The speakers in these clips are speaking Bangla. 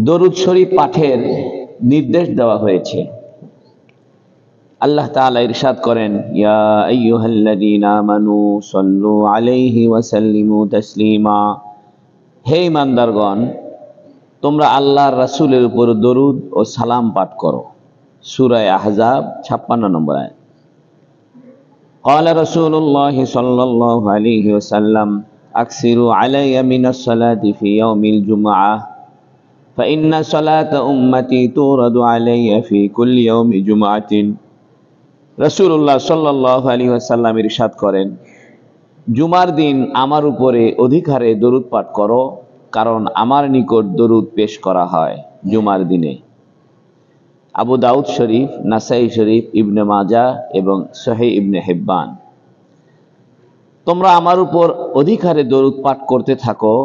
দরুদ শরীফ পাঠের নির্দেশ দেওয়া হয়েছে। আল্লাহ তাআলা ইরশাদ করেন, ইয়া আইয়ুহাল্লাযীনা আমানু সাল্লু আলাইহি ওয়া সাল্লিমু তাসলিমা। হে ঈমানদারগণ, তোমরা আল্লাহর রাসূলের উপর দরুদ ও সালাম পাঠ করো। সূরা আহজাব 56 নম্বর আয়াত। قال رسول الله صلى الله عليه وسلم أكثروا علي من الصلاة في يوم الجمعة فإن صلاة أمتي تورد علي في كل يوم جمعة। রাসূলুল্লাহ সাল্লাল্লাহু আলাইহি ওয়াসাল্লাম ইরশাদ করেন, জুমার দিন আমার উপরে অধিক হারে দরুদ পাঠ করো, কারণ আমার নিকট দরুদ পেশ করা হয় জুমার দিনে। আবু দাউদ শরীফ, নাসাই শরীফ, ইবনে মাজাহ এবং সহিহ ইবনে হিব্বান। তোমরা আমার উপর অধিক হারে দরুদ পাঠ করতে থাকো,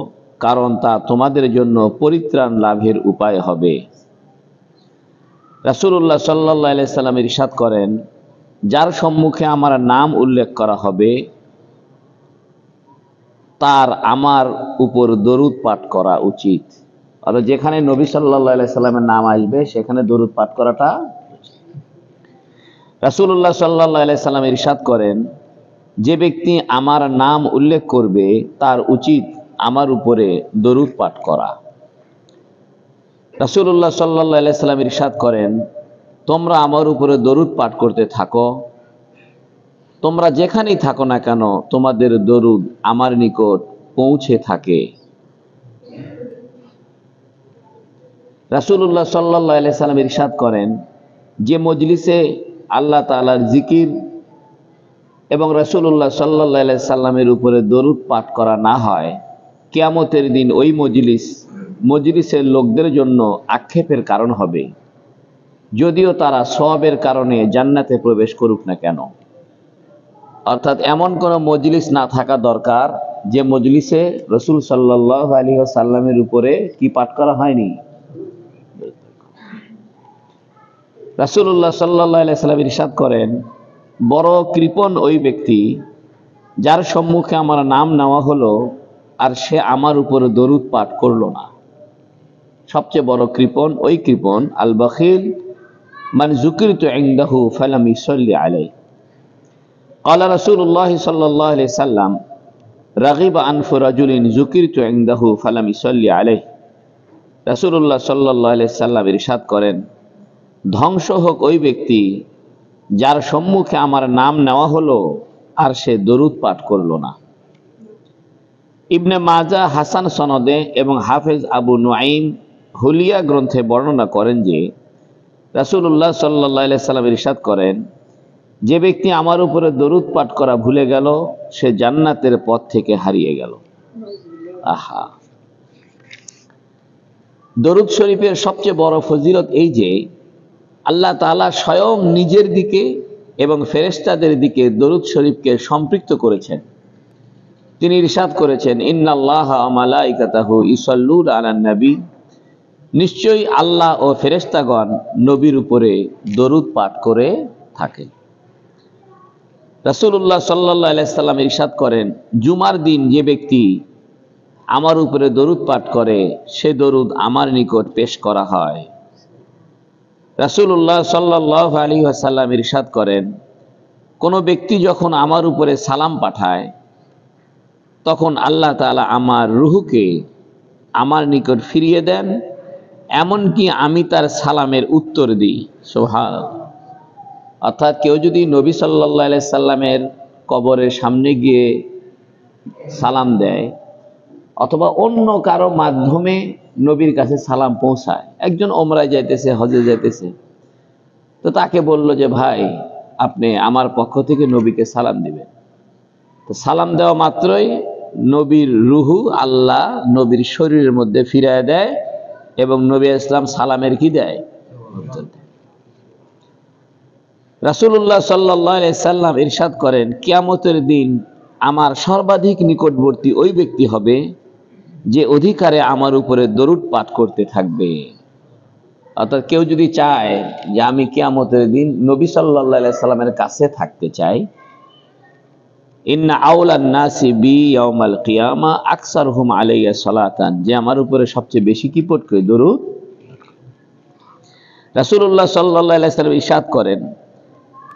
কারণ তা তোমাদের জন্য পরিত্রাণ লাভের উপায় হবে। রাসূলুল্লাহ সাল্লাল্লাহু আলাইহি সাল্লাম ইরশাদ করেন, যার সম্মুখে আমার নাম উল্লেখ করা হবে তার আমার উপর দরুদ পাঠ করা উচিত। অর্থাৎ যেখানে নবী সাল্লাল্লাহু আলাইহি সাল্লামের নাম আসবে সেখানে দরুদ পাঠ করাটা। রাসূলুল্লাহ সাল্লাল্লাহু আলাইহি সাল্লাম ইরশাদ করেন, যে ব্যক্তি আমার নাম উল্লেখ করবে তার উচিত আমার উপরে দরুদ পাঠ করা। রাসূলুল্লাহ সাল্লাল্লাহু আলাইহি সাল্লাম ইরশাদ করেন, তোমরা আমার উপরে দরুদ পাঠ করতে থাকো, তোমরা যেখানেই থাকো না কেন তোমাদের দরুদ আমার নিকট পৌঁছে থাকে। রাসূলুল্লাহ সাল্লাল্লাহু আলাইহি সাল্লাম ইরশাদ করেন, যে মজলিসে আল্লাহ তাআলার জিকির এবং রাসূলুল্লাহ সাল্লাল্লাহু আলাইহি সাল্লামের উপরে দরুদ পাঠ করা না হয়, কিয়ামতের দিন ওই মজলিসের লোকদের জন্য আক্ষেপের কারণ হবে, যদিও তারা সওয়াবের কারণে জান্নাতে প্রবেশ করুক না কেন। অর্থাৎ এমন কোন মজলিস না থাকা দরকার যে মজলিসে রাসূল সাল্লাল্লাহু আলাইহি ওয়াসাল্লামের উপরে কি পাঠ করা হয়নি। রাসূলুল্লাহ সাল্লাল্লাহু আলাইহি সাল্লাম ইরশাদ করেন, বড় কৃপণ ওই ব্যক্তি যার সম্মুখে আমার নাম নেওয়া হলো আর সে আমার উপরে দরুদ পাঠ করলো না। সবচেয়ে বড় কৃপণ ওই কৃপণ, আল বাখিল মান যুকিরতু ইনদাহু ফালাম ইসাল্লি আলাইহি। قال رسول الله صلى الله عليه وسلم رغب أنف رجل ذكرت عنده فلم يصلي عليه। রাসূলুল্লাহ সাল্লাল্লাহু আলাইহি সাল্লাম ইরশাদ করেন, ধ্বংস হোক ওই ব্যক্তি যার সম্মুখে আমার নাম নেওয়া হলো আর সে দরুদ পাঠ করলো না। ইবনে মাজাহ হাসান সনদে এবং হাফেজ আবু নুআইম হুলিয়া গ্রন্থে বর্ণনা করেন যে রাসূলুল্লাহ সাল্লাল্লাহু আলাইহি সাল্লাম ইরশাদ করেন, যে ব্যক্তি আমার উপরে দরুদ পাঠ করা ভুলে গেল সে জান্নাতের পথ থেকে হারিয়ে গেল। আহা, দরুদ শরীফের সবচেয়ে বড় ফজিলত এই যে আল্লাহ তাআলা স্বয়ং নিজের দিকে এবং ফেরেশতাদের দিকে দরুদ শরীফকে সম্পৃক্ত করেছেন। তিনি ইরশাদ করেছেন, ইন্নাল্লাহা ওয়া মালাইকাতাহু ইউসাল্লুনা আলান নবী। নিশ্চয়ই আল্লাহ ও ফেরেশতাগণ নবীর উপরে দরুদ পাঠ করে থাকে। রাসূলুল্লাহ সাল্লাল্লাহু আলাইহি সাল্লাম ইরশাদ করেন, জুমার দিন যে ব্যক্তি আমার উপরে দরুদ পাঠ করে সে দরুদ আমার নিকট পেশ করা হয়। রাসূলুল্লাহ সাল্লাল্লাহু আলাইহি ওয়াসাল্লাম ইরশাদ করেন, কোন ব্যক্তি যখন আমার উপরে সালাম পাঠায় তখন আল্লাহ তাআলা আমার রূহকে আমার নিকট ফিরিয়ে দেন, এমনকি আমি তার সালামের উত্তর দিই। সুবহানাল্লাহ। অর্থাৎ কেউ যদি নবী সাল্লাল্লাহু আলাইহি সাল্লামের কবরের সামনে গিয়ে সালাম দেয় অথবা অন্য কারো মাধ্যমে নবীর কাছে সালাম পৌঁছায়, একজন ওমরায় যাইতেছে, হজে যাইতেছে, তো তাকে বলল যে ভাই আপনি আমার পক্ষ থেকে নবীকে সালাম দিবেন। তো সালাম দেওয়া মাত্রই নবীর রুহু আল্লাহ নবীর শরীরের মধ্যে ফিরিয়ে দেয় এবং নবী ইসলাম সালামের কি দেয়, উত্তর দেয়। রাসূলুল্লাহ সাল্লাল্লাহু আলাইহি সাল্লাম ইরশাদ করেন, কিয়ামতের দিন আমার সর্বাধিক নিকটবর্তী ওই ব্যক্তি হবে যে অধিকারে আমার উপরে দরুদ পাঠ করতে থাকবে। অর্থাৎ কেউ যদি চায় যে আমি কিয়ামতের দিন নবী সাল্লাল্লাহু আলাইহি সাল্লামের কাছে থাকতে চাই ইন্না আউলান নাসি বি ইয়াউমাল কিয়ামা আকসারহুম আলাইয়া সালাতান, যে আমার উপরে সবচেয়ে বেশি কি পড়বে? দরুদ। রাসূলুল্লাহ সাল্লাল্লাহু আলাইহি ওয়াসাল্লাম ইরশাদ করেন,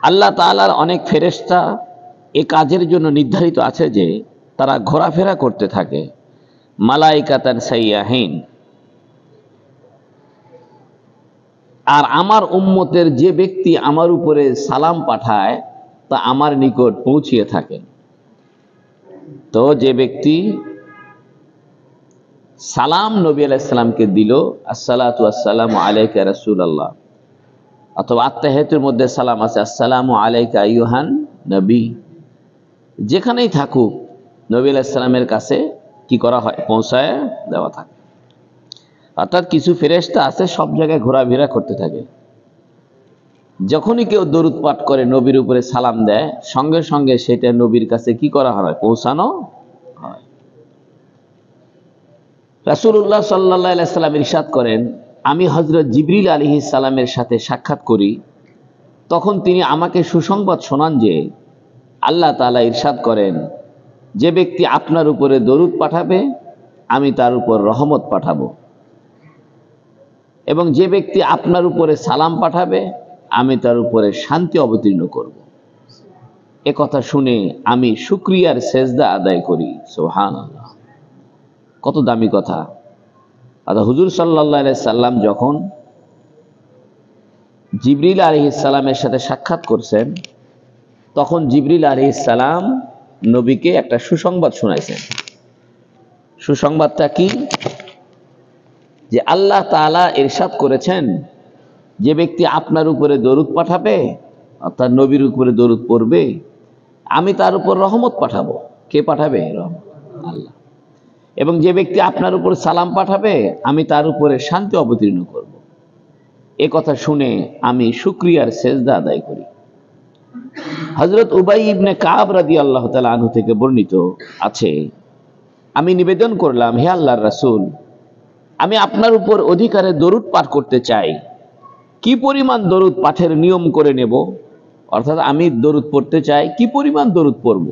আল্লাহ তাআলার অনেক ফেরেশতা এই কাজের জন্য নির্ধারিত আছে যে তারা ঘোরাফেরা করতে থাকে, মালাইকাতান সাইয়াহিন। আর আমার উম্মতের যে ব্যক্তি আমার উপরে সালাম পাঠায় তা আমার নিকট পৌঁছিয়ে থাকে। তো যে ব্যক্তি সালাম নবী আলাইহিস সালামকে দিল, আসসালাতু ওয়াসসালামু আলাইকা ইয়া রাসূলুল্লাহ, অথবা আত্তাহিয়াতুর মধ্যে সালাম আছে, আসসালামু আলাইকা আইয়ুহান নবী, যেখানেই থাকুক নবী আলাইহিস সালামের কাছে কি করা হয়? পৌঁছায় দেওয়া থাকে। অর্থাৎ কিছু ফেরেশতা আছে সব জায়গায় ঘোরাফেরা করতে থাকে, যখনই কেউ দরুদ পাঠ করে নবীর উপরে সালাম দেয়, সঙ্গে সঙ্গে সেটা নবীর কাছে কি করা হয়? পৌঁছানো হয়। রাসূলুল্লাহ সাল্লাল্লাহু আলাইহি ওয়াসাল্লাম ইরশাদ করেন, আমি হযরত জিবরিল আলাইহিস সালামের সাথে সাক্ষাৎ করি, তখন তিনি আমাকে সুসংবাদ শোনান যে আল্লাহ তাআলা ইরশাদ করেন, যে ব্যক্তি আপনার উপরে দরুদ পাঠাবে আমি তার উপর রহমত পাঠাবো, এবং যে ব্যক্তি আপনার উপরে সালাম পাঠাবে আমি তার উপরে শান্তি অবতীর্ণ করব। এ কথা শুনে আমি শুকরিয়ার সেজদা আদায় করি। সুবহানাল্লাহ, কত দামি কথা। হুজুর সাল্লাল্লাহু আলাইহি সাল্লাম যখন জিবরিল আলাইহিস সালামের সাথে সাক্ষাৎ করছেন, তখন জিবরিল আলাইহিস সালাম নবীকে একটা সুসংবাদ শোনাইছেন। সুসংবাদটা কি? যে আল্লাহ তাআলা ইরশাদ করেছেন, যে ব্যক্তি আপনার উপরে দরুদ পাঠাবে, অর্থাৎ নবীর উপরে দরুদ পড়বে, আমি তার উপর রহমত পাঠাবো। কে পাঠাবে? রহমত, আল্লাহ। এবং যে ব্যক্তি আপনার উপর সালাম পাঠাবে আমি তার উপরে শান্তি অবতীর্ণ করব। এ কথা শুনে আমি শুকরিয়ার সেজদা আদায় করি। হযরত উবাই ইবনে কাব রাদিয়াল্লাহু তাআলা আনহু থেকে বর্ণিত আছে, আমি নিবেদন করলাম, হে আল্লাহর রাসূল, আমি আপনার উপর অধিকারে দরুদ পাঠ করতে চাই, কি পরিমাণ দরুদ পাঠের নিয়ম করে নেব? অর্থাৎ আমি দরুদ পড়তে চাই, কি পরিমাণ দরুদ পড়ব?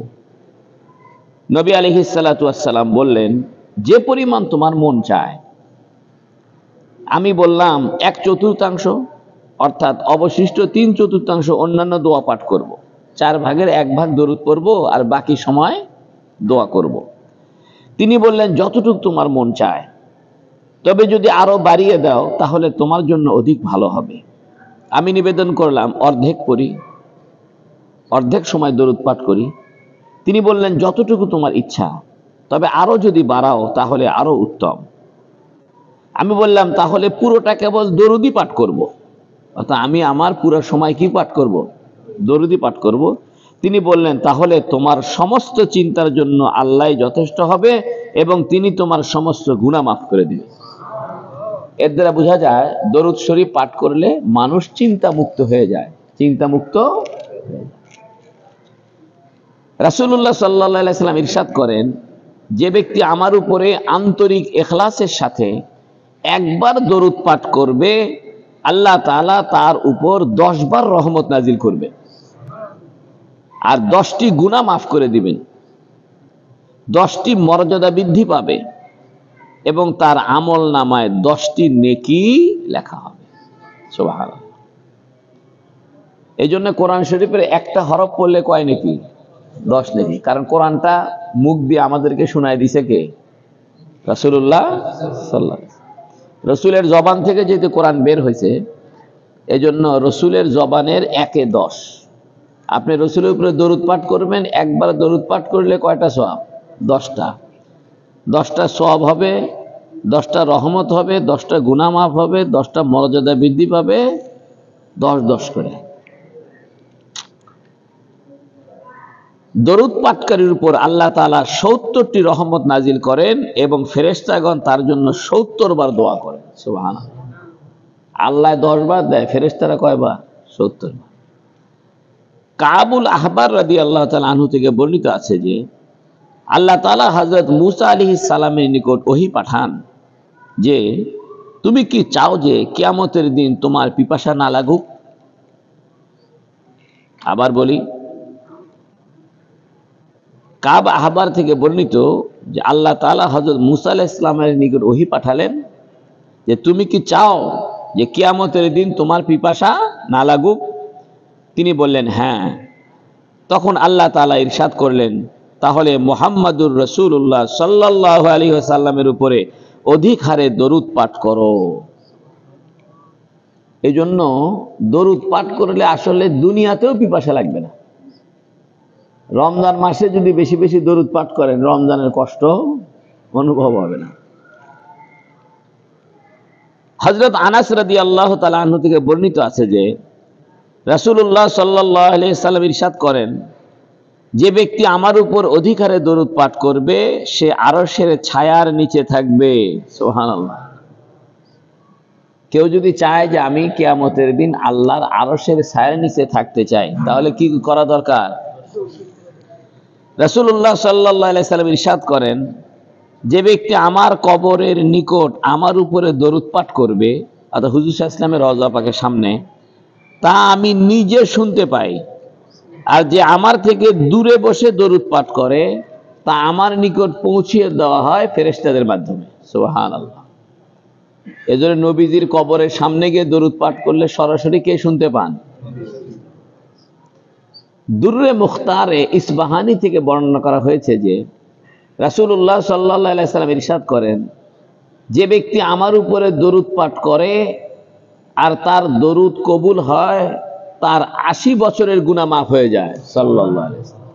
নবী আলাইহিস সালাতু ওয়াস সালাম বললেন, যে পরিমাণ তোমার মন চায়। আমি বললাম 1/4, অর্থাৎ অবশিষ্ট 3/4 অন্যান্য দোয়া পাঠ করব। 4 ভাগের 1 ভাগ দরুদ পড়ব আর বাকি সময় দোয়া করব। তিনি বললেন, যতটুকু তোমার মন চায়, তবে যদি আরো বাড়িয়ে দাও তাহলে তোমার জন্য অধিক ভালো হবে। আমি নিবেদন করলাম, অর্ধেক পড়ি, অর্ধেক সময় দরুদ পাঠ করি। তিনি বললেন, যতটুকু তোমার ইচ্ছা, তবে আরো যদি বাড়াও তাহলে আরো উত্তম। আমি বললাম, তাহলে পুরোটা কেবল দরুদই পাঠ করব। অর্থাৎ আমি আমার পুরো সময় কি পাঠ করব? দরুদই পাঠ করব। তিনি বললেন, তাহলে তোমার সমস্ত চিন্তার জন্য আল্লাহ যথেষ্ট হবে এবং তিনি তোমার সমস্ত গুনাহ মাফ করে দিবেন। এর দ্বারা বোঝা যায় দরুদ শরীফ পাঠ করলে মানুষ চিন্তা মুক্ত হয়ে যায়, চিন্তা মুক্ত। রাসূলুল্লাহ সাল্লাল্লাহু আলাইহি ওয়াসাল্লাম ইরশাদ করেন, যে ব্যক্তি আমার উপরে আন্তরিক ইখলাসের সাথে একবার দরুদ পাঠ করবে, আল্লাহ তাআলা তার উপর 10 বার রহমত নাজিল করবে আর 10টি গুনাহ মাফ করে দিবেন, 10টি মর্যাদা বৃদ্ধি পাবে এবং তার আমল নামায় 10টি নেকি লেখা হবে। সুবহানাল্লাহ। এই জন্য কোরআন শরীফের একটা হরফ পড়লে কয় নেকি? 10 নেকি। কারণ কোরআনটা মুখ দিয়ে আমাদেরকে শোনায় দিছে কে? রাসূলুল্লাহ সাল্লাল্লাহু আলাইহি ওয়াসাল্লাম। রসুলের জবান থেকে যেহেতু কোরআন বের হয়েছে, এজন্য রসুলের জবানের 1-এ 10। আপনি রসুলের উপরে দরুদ পাঠ করবেন, একবার দরুদ পাঠ করলে কয়টা সওয়াব? 10টা। 10টা সওয়াব হবে, 10টা রহমত হবে, 10টা গুনাহ মাফ হবে, 10টা মর্যাদা বৃদ্ধি পাবে, 10-10 করে। দরুদ পাঠকারীর উপর আল্লাহ তাআলা 70টি রহমত নাজিল করেন এবং ফেরেশতাগণ তার জন্য 70 বার দোয়া করেন। সুবহানাল্লাহ। আল্লাহ 10 বার দেয়, ফেরেশতারা কয়বার? 70 বার। কাবুল আহবার রাদিয়াল্লাহু তাআলা আনহু থেকে বর্ণিত আছে যে আল্লাহ তাআলা হযরত মুসা আলাইহিস সালামের নিকট ওহী পাঠান যে, তুমি কি চাও যে কিয়ামতের দিন তোমার পিপাসা না লাগুক? আবার বলি, কাব আহবার থেকে বর্ণিত যে আল্লাহ তাআলা হযরত মুসা আলাইহিস সালামের নিকট ওহী পাঠালেন যে তুমি কি চাও যে কিয়ামতের দিন তোমার পিপাসা না লাগুক? তিনি বললেন হ্যাঁ। তখন আল্লাহ তাআলা ইরশাদ করলেন, তাহলে মুহাম্মাদুর রাসূলুল্লাহ সাল্লাল্লাহু আলাইহি ওয়াসাল্লামের উপরে অধিক হারে দরুদ পাঠ করো। এই জন্য দরুদ পাঠ করলে আসলে দুনিয়াতেও পিপাসা লাগবে না। রমজান মাসে যদি বেশি বেশি দরুদ পাঠ করেন, রমজানের কষ্ট অনুভব হবে না। হযরত আনাস রাদিয়াল্লাহু তাআলা আনহু থেকে বর্ণিত আছে যে রাসূলুল্লাহ সাল্লাল্লাহু আলাইহি ওয়াসাল্লাম ইরশাদ করেন, যে ব্যক্তি আমার উপর অধিক হারে দরুদ পাঠ করবে সে আরশের ছায়ার নিচে থাকবে। সুবহানাল্লাহ। কেউ যদি চায় যে আমি কিয়ামতের দিন আল্লাহর আরশের ছায়ার নিচে থাকতে চাই, তাহলে কি করা দরকার? রাসূলুল্লাহ সাল্লাল্লাহু আলাইহি ওয়াসাল্লাম ইরশাদ করেন, যে ব্যক্তি আমার কবরের নিকট আমার উপরে দরুদ পাঠ করবে, অর্থাৎ হুজুর সাল্লাল্লাহু আলাইহি ওয়াসাল্লামের রওজা পাকের সামনে, তা আমি নিজে শুনতে পাই। আর যে আমার থেকে দূরে বসে দরুদ পাঠ করে তা আমার নিকট পৌঁছিয়ে দেওয়া হয় ফেরেশতাদের মাধ্যমে। সুবহানাল্লাহ। এজন্য নবীজির কবরের সামনে গিয়ে দরুদ পাঠ করলে সরাসরি কে শুনতে পান? দুররে মুখতারে ইসবাহানি থেকে বর্ণনা করা হয়েছে যে রাসূলুল্লাহ সাল্লাল্লাহু আলাইহি ওয়াসাল্লাম ইরশাদ করেন, যে ব্যক্তি আমার উপরে দরুদ পাঠ করে আর তার দরুদ কবুল হয়, তার ৮০ বছরের গুনাহ মাফ হয়ে যায়। সাল্লাল্লাহু আলাইহি ওয়াসাল্লাম।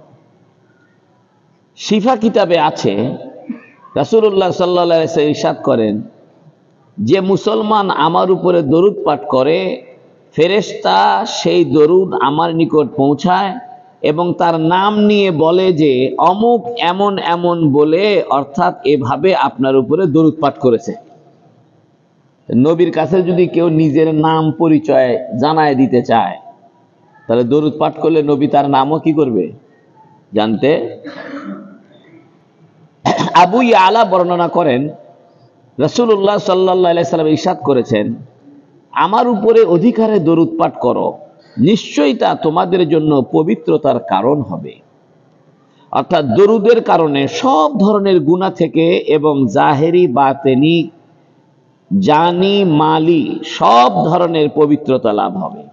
শিফা কিতাবে আছে রাসূলুল্লাহ সাল্লাল্লাহু আলাইহি ওয়াসাল্লাম ইরশাদ করেন, যে মুসলমান আমার উপরে দরুদ পাঠ করে ফেরেশতা সেই দরুদ আমার নিকট পৌঁছায় এবং তার নাম নিয়ে বলে যে অমুক এমন এমন বলে, অর্থাৎ এভাবে আপনার উপরে দরুদ পাঠ করেছে। নবীর কাছে যদি কেউ নিজের নাম পরিচয় জানায় দিতে চায়, তাহলে দরুদ পাঠ করলে নবী তার নামও কি করবে? জানতে। আবু ইয়ালা বর্ণনা করেন, রাসূলুল্লাহ সাল্লাল্লাহু আলাইহি ওয়াসাল্লাম ইরশাদ করেছেন, আমার উপরে অধিক হারে দরুদ পাঠ করো, নিশ্চয়ই তা তোমাদের জন্য পবিত্রতার কারণ হবে। অর্থাৎ দরুদের কারণে সব ধরনের গুনাহ থেকে এবং জাহেরি বাতেনি জানি মালি সব ধরনের পবিত্রতা লাভ হবে।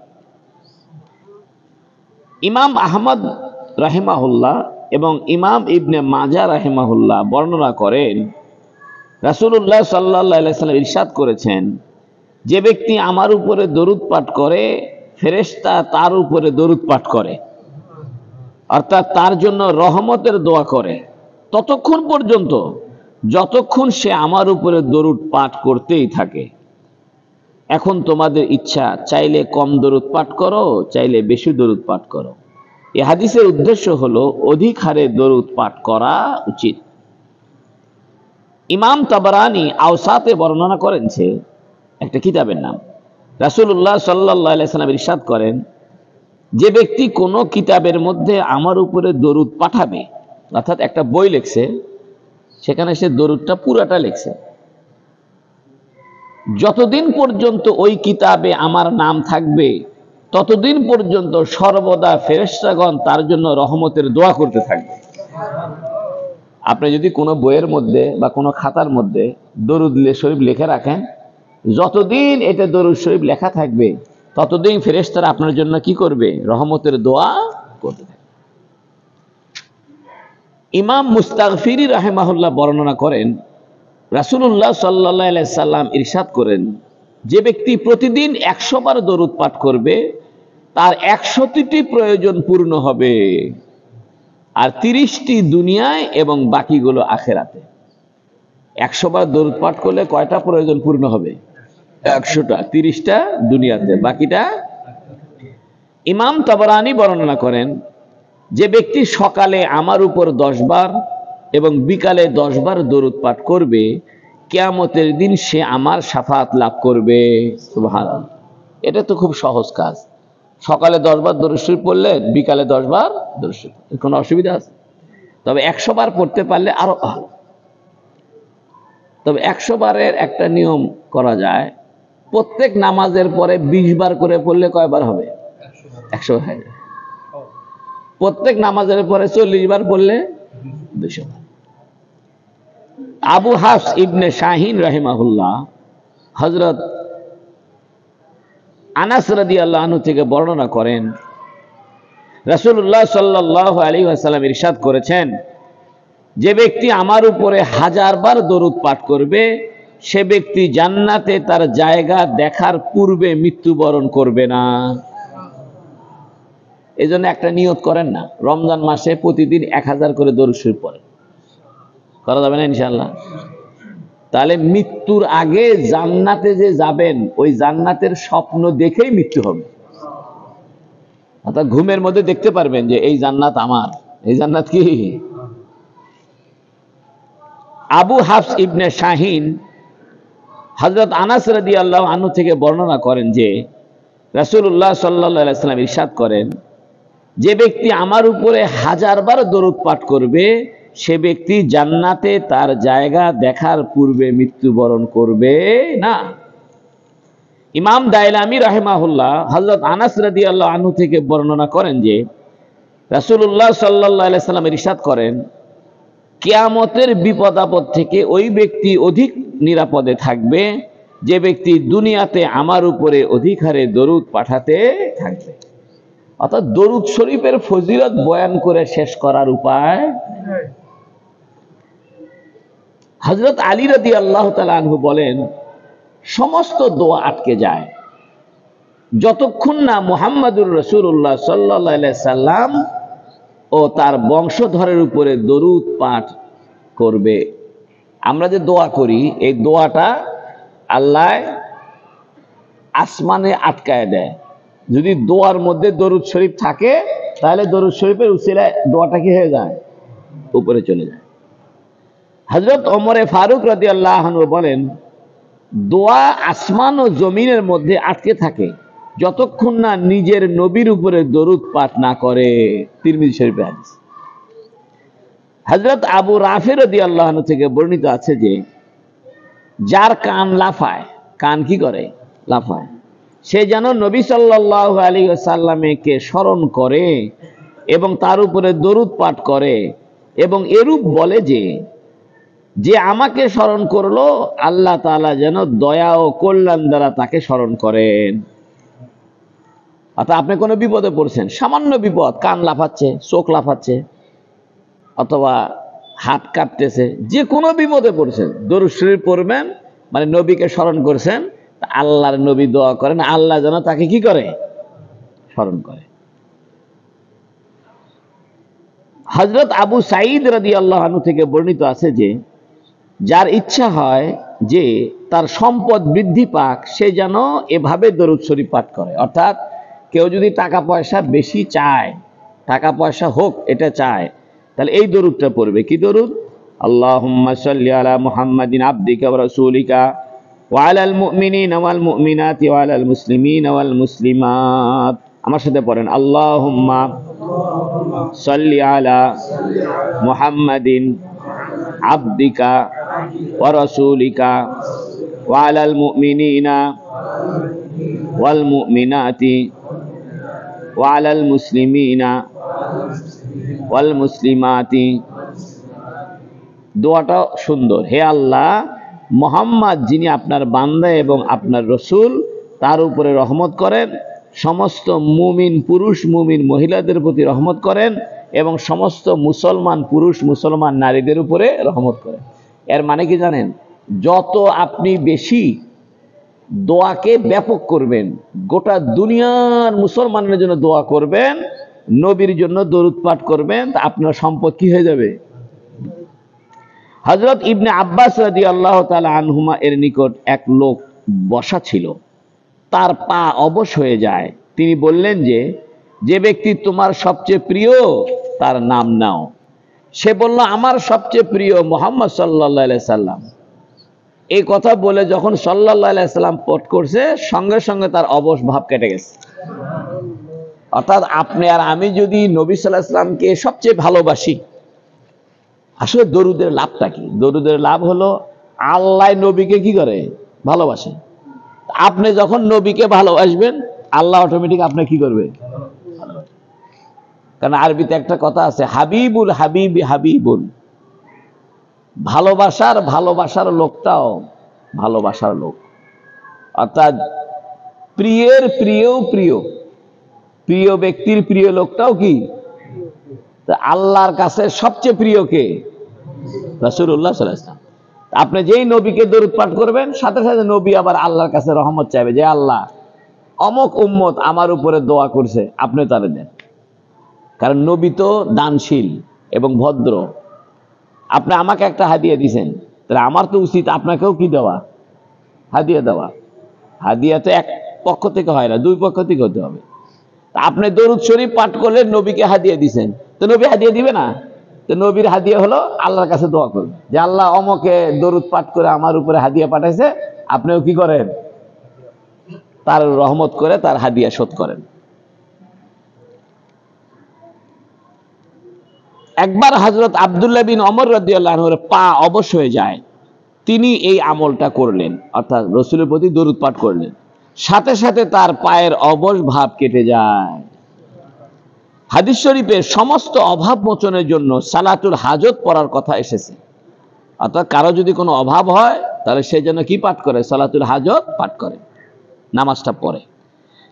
ইমাম আহমদ রাহিমাহুল্লাহ এবং ইমাম ইবনে মাজাহ রাহিমাহুল্লাহ বর্ণনা করেন, রাসূলুল্লাহ সাল্লাল্লাহু আলাইহি ওয়াসাল্লাম ইরশাদ করেছেন, যে ব্যক্তি আমার উপরে দরুদ পাঠ করে ফেরেশতা তার উপরে দরুদ পাঠ করে, অর্থাৎ তার জন্য রহমতের দোয়া করে ততক্ষণ পর্যন্ত যতক্ষণ সে আমার উপরে দরুদ পাঠ করতেই থাকে। এখন তোমাদের ইচ্ছা, চাইলে কম দরুদ পাঠ করো, চাইলে বেশি দরুদ পাঠ করো। এই হাদিসের উদ্দেশ্য হলো অধিক হারে দরুদ পাঠ করা উচিত। ইমাম তাবারানি আওসাতে বর্ণনা করেছে একটা কিতাবের নাম, রাসূলুল্লাহ সাল্লাল্লাহু আলাইহি ওয়াসাল্লাম ইরশাদ করেন, যে ব্যক্তি কোনো কিতাবের মধ্যে আমার উপরে দরুদ পাঠাবে, অর্থাৎ একটা বই লিখছে, সেখানে সে দরুদটা পুরাটা লিখছে, যতদিন পর্যন্ত ওই কিতাবে আমার নাম থাকবে ততদিন পর্যন্ত সর্বদা ফেরেশতাগণ তার জন্য রহমতের দোয়া করতে থাকবে। আপনি যদি কোনো বইয়ের মধ্যে বা কোনো খাতার মধ্যে দরুদ শরীফ লিখে রাখেন, যতদিন এটা দরুদ শরীফ লেখা থাকবে ততদিন ফেরেশতারা আপনার জন্য কি করবে? রহমতের দোয়া করতে থাকবে। ইমাম মুস্তাগফিরি রাহিমাহুল্লাহ বর্ণনা করেন, রাসূলুল্লাহ সাল্লাল্লাহু আলাইহি সাল্লাম ইরশাদ করেন, যে ব্যক্তি প্রতিদিন ১০০ বার দরুদ পাঠ করবে তার ১০০টি প্রয়োজন পূর্ণ হবে, আর ৩০টি দুনিয়ায় এবং বাকিগুলো আখিরাতে। ১০০ বার দরুদ পাঠ করলে কয়টা প্রয়োজন পূর্ণ হবে? ১০০টা। ৩০টা দুনিয়াতে, বাকিটা। ইমাম তাবারানি বর্ণনা করেন, যে ব্যক্তি সকালে আমার উপর ১০ বার এবং বিকালে ১০ বার দরুদ পাঠ করবে, কিয়ামতের দিন সে আমার শাফাআত লাভ করবে। সুবহানাল্লাহ। এটা তো খুব সহজ কাজ। সকালে ১০ বার দরুদ শরীফ পড়লে বিকালে ১০ বার দরুদ শরীফ, কোনো অসুবিধা আছে? তবে ১০০ বার পড়তে পারলে আরো ভালো। তবে ১০০ বারের একটা নিয়ম করা যায়, প্রত্যেক নামাজের পরে ২০ বার করে পড়লে কয়বার হবে? ১০০ হয়ে যায়। প্রত্যেক নামাজের পরে ৪০ বার পড়লে 200 বার। আবু হাফস ইবনে শাহিন রাহিমাহুল্লাহ হযরত আনাস রাদিয়াল্লাহু আনহু থেকে বর্ণনা করেন, রাসূলুল্লাহ সাল্লাল্লাহু আলাইহি ওয়াসাল্লাম ইরশাদ করেছেন, যে ব্যক্তি আমার উপরে 1000 বার দরুদ পাঠ করবে সে ব্যক্তি জান্নাতে তার জায়গা দেখার পূর্বে মৃত্যুবরণ করবে না। এজন্য একটা নিয়ত করেন না, রমজান মাসে প্রতিদিন 1000 করে দরুদ শরীফ পড়েন। করা যাবে না ইনশাআল্লাহ? তাহলে মৃত্যুর আগে জান্নাতে যে যাবেন ওই জান্নাতের স্বপ্ন দেখেই মৃত্যু হবে। অর্থাৎ ঘুমের মধ্যে দেখতে পারবেন যে এই জান্নাত আমার। এই জান্নাত কি? আবু হাফস ইবনে শাহিন হযরত আনাস রাদিয়াল্লাহু আনহু থেকে বর্ণনা করেন যে রাসূলুল্লাহ সাল্লাল্লাহু আলাইহি ওয়াসাল্লাম ইরশাদ করেন, যে ব্যক্তি আমার উপরে 1000 বার দরুদ পাঠ করবে সে ব্যক্তি জান্নাতে তার জায়গা দেখার পূর্বে মৃত্যুবরণ করবে না। ইমাম দাইলামি রাহিমাহুল্লাহ হযরত আনাস রাদিয়াল্লাহু আনহু থেকে বর্ণনা করেন যে রাসূলুল্লাহ সাল্লাল্লাহু আলাইহি ওয়াসাল্লাম ইরশাদ করেন, কিয়ামতের বিপদ আপদ থেকে ওই ব্যক্তি অধিক নিরাপদে থাকবে যে ব্যক্তি দুনিয়াতে আমার উপরে অধিক হারে দরুদ পাঠাতে থাকবে। অর্থাৎ দরুদ শরীফের ফজিলত বয়ান করে শেষ করার উপায়। হযরত আলী রাদিয়াল্লাহু তাআলা আনহু বলেন, সমস্ত দোয়া আটকে যায় যতক্ষণ না মুহাম্মাদুর রাসূলুল্লাহ সাল্লাল্লাহু আলাইহি সাল্লাম ও তার বংশধরের উপরে দরুদ পাঠ করবে। আমরা যে দোয়া করি এই দোয়াটা আল্লাহ আসমানে আটকায় দেয়। যদি দোয়ার মধ্যে দরুদ শরীফ থাকে তাহলে দরুদ শরীফের উসিলায় দোয়াটা কি হয়ে যায়? উপরে চলে যায়। হযরত ওমরে ফারুক রাদিয়াল্লাহু আনহু বলেন, দোয়া আসমান ও জমিনের মধ্যে আটকে থাকে যতক্ষণ না নিজের নবীর উপরে দরুদ পাঠ না করে। তিরমিজি শরীফের হাদিস। হযরত আবু রাফি রাদিয়াল্লাহু আনহু থেকে বর্ণিত আছে যে যার কান লাফায়, কান কি করে? লাফায়, সে যেন নবী সাল্লাল্লাহু আলাইহি ওয়াসাল্লামকে স্মরণ করে এবং তার উপরে দরুদ পাঠ করে এবং এরূপ বলে যে যে আমাকে স্মরণ করলো আল্লাহ তাআলা যেন দয়া ও কল্যাণ দ্বারা তাকে স্মরণ করেন। অর্থাৎ আপনি কোনো বিপদে পড়ছেন, সামান্য বিপদ, কান লাফাচ্ছে, চোখ লাফাচ্ছে অথবা হাত কাঁপতেছে, যে কোনো বিপদে পড়ছেন দরুদ শরীফ পড়বেন, মানে নবীকে স্মরণ করছেন, আল্লাহর নবী দোয়া করেন আল্লাহ যেন তাকে কি করে? স্মরণ করে। হযরত আবু সাঈদ রাদিয়াল্লাহু আনহু থেকে বর্ণিত আছে যে যার ইচ্ছা হয় যে তার সম্পদ বৃদ্ধি পাক সে যেন এভাবে দরুদ শরীফ পাঠ করে। অর্থাৎ কেউ যদি টাকা পয়সা বেশি চায়, টাকা পয়সা হোক এটা চায়, তাহলে এই দরুদটা পড়বে। কি দরুদ? আল্লাহুম্মা সাল্লি আলা মুহাম্মাদিন আবদিকা ওয়া রাসূলিকা ওয়া আলাল মুমিনিনা ওয়াল মুমিনাতি ওয়া আলাল মুসলিমিনা ওয়াল মুসলিমাত। আমার সাথে পড়েন, আল্লাহুম্মা সাল্লি আলা মুহাম্মাদিন আবদিকা ওয়া রাসূলিকা ওয়া আলাল মুমিনিনা ওয়াল মুমিনাতি ওয়া আলাল মুসলিমিনা ওয়াল মুসলিমাতি। দোয়াটা সুন্দর। হে আল্লাহ, মুহাম্মদ যিনি আপনার বান্দা এবং আপনার রসুল, তার উপরে রহমত করেন, সমস্ত মুমিন পুরুষ মুমিন মহিলাদের প্রতি রহমত করেন এবং সমস্ত মুসলমান পুরুষ মুসলমান নারীদের উপরে রহমত করেন। এর মানে কি জানেন? যত আপনি বেশি দোয়াকে ব্যাপক করবেন, গোটা দুনিয়ার মুসলমানের জন্য দোয়া করবেন, নবীর জন্য দরুদ পাঠ করবেন, আপনার সম্পদ কি হয়ে যাবে? হযরত ইবনে আব্বাস রাদিয়াল্লাহু তাআলা আনহুমা এর নিকট এক লোক বসা ছিল, তার পা অবশ হয়ে যায়। তিনি বললেন যে যে ব্যক্তি তোমার সবচেয়ে প্রিয় তার নাম নাও। সে বলল, আমার সবচেয়ে প্রিয় মুহাম্মদ সাল্লাল্লাহু আলাইহি সাল্লাম। এই কথা বলে যখন সাল্লাল্লাহু আলাইহি সাল্লাম পাঠ করছে সঙ্গে সঙ্গে তার অবশ ভাব কেটে গেছে। অর্থাৎ আপনি আর আমি যদি নবী সাল্লাল্লাহু আলাইহি সাল্লামকে সবচেয়ে ভালোবাসি, আসলে দরুদের লাভটা কি? দরুদের লাভ হলো আল্লাহ নবীকে কি করে? ভালোবাসে। আপনি যখন নবীকে ভালোবাসবেন আল্লাহ অটোমেটিক আপনি কি করবে? কারণ আরবিতে একটা কথা আছে, হাবিবুল হাবিবি হাবিবুল, ভালোবাসার লোকটাও ভালোবাসার লোক, অর্থাৎ প্রিয়ের প্রিয়ও প্রিয়, প্রিয় ব্যক্তির প্রিয় লোকটাও কি আল্লাহর কাছে সবচেয়ে প্রিয় কে? রাসূলুল্লাহ সাল্লাল্লাহু আলাইহি ওয়াসাল্লাম। আপনি যেই নবীকে দরুদ পাঠ করবেন, সাথে সাথে নবী আবার আল্লাহর কাছে রহমত চাইবে, যে আল্লাহ অমুক উম্মত আমার উপরে দোয়া করছে, আপনি তারে দেন। কারণ নবী তো দানশীল এবং ভদ্র। আপনি আমাকে একটা হাদিয়া দিয়েছেন, তাহলে আমার তো উচিত আপনাকেও কি দেওয়া? হাদিয়া দেওয়া। হাদিয়া তো এক পক্ষ থেকে হয় না, দুই পক্ষ থেকে হতে হবে। আপনি দরুদ শরীফ পাঠ করলে নবীকে হাদিয়া দিয়েছেন, তো নবী হাদিয়া দিবে না? তো নবীর হাদিয়া হলো আল্লাহর কাছে দোয়া করবে, যে আল্লাহ অমকে দরুদ পাঠ করে আমার উপরে হাদিয়া পাঠাইছে, আপনিও কি করেন? তার রহমত করে তার হাদিয়া শোধ করেন। একবার হযরত আব্দুল্লাহ বিন ওমর রাদিয়াল্লাহু আনহুর পা অবশ হয়ে যায়, তিনি এই আমলটা করলেন, অর্থাৎ রাসূলের প্রতি দরুদ পাঠ করলেন, সাথে সাথে তার পায়ের অবশ ভাব কেটে যায়। হাদিস শরীফে সমস্ত অভাব মোচনের জন্য সালাতুল হাজত পড়ার কথা এসেছে, অর্থাৎ কারো যদি কোনো অভাব হয় তাহলে সে যেন কি পাঠ করে? সালাতুল হাজত পাঠ করে, নামাজটা পড়ে।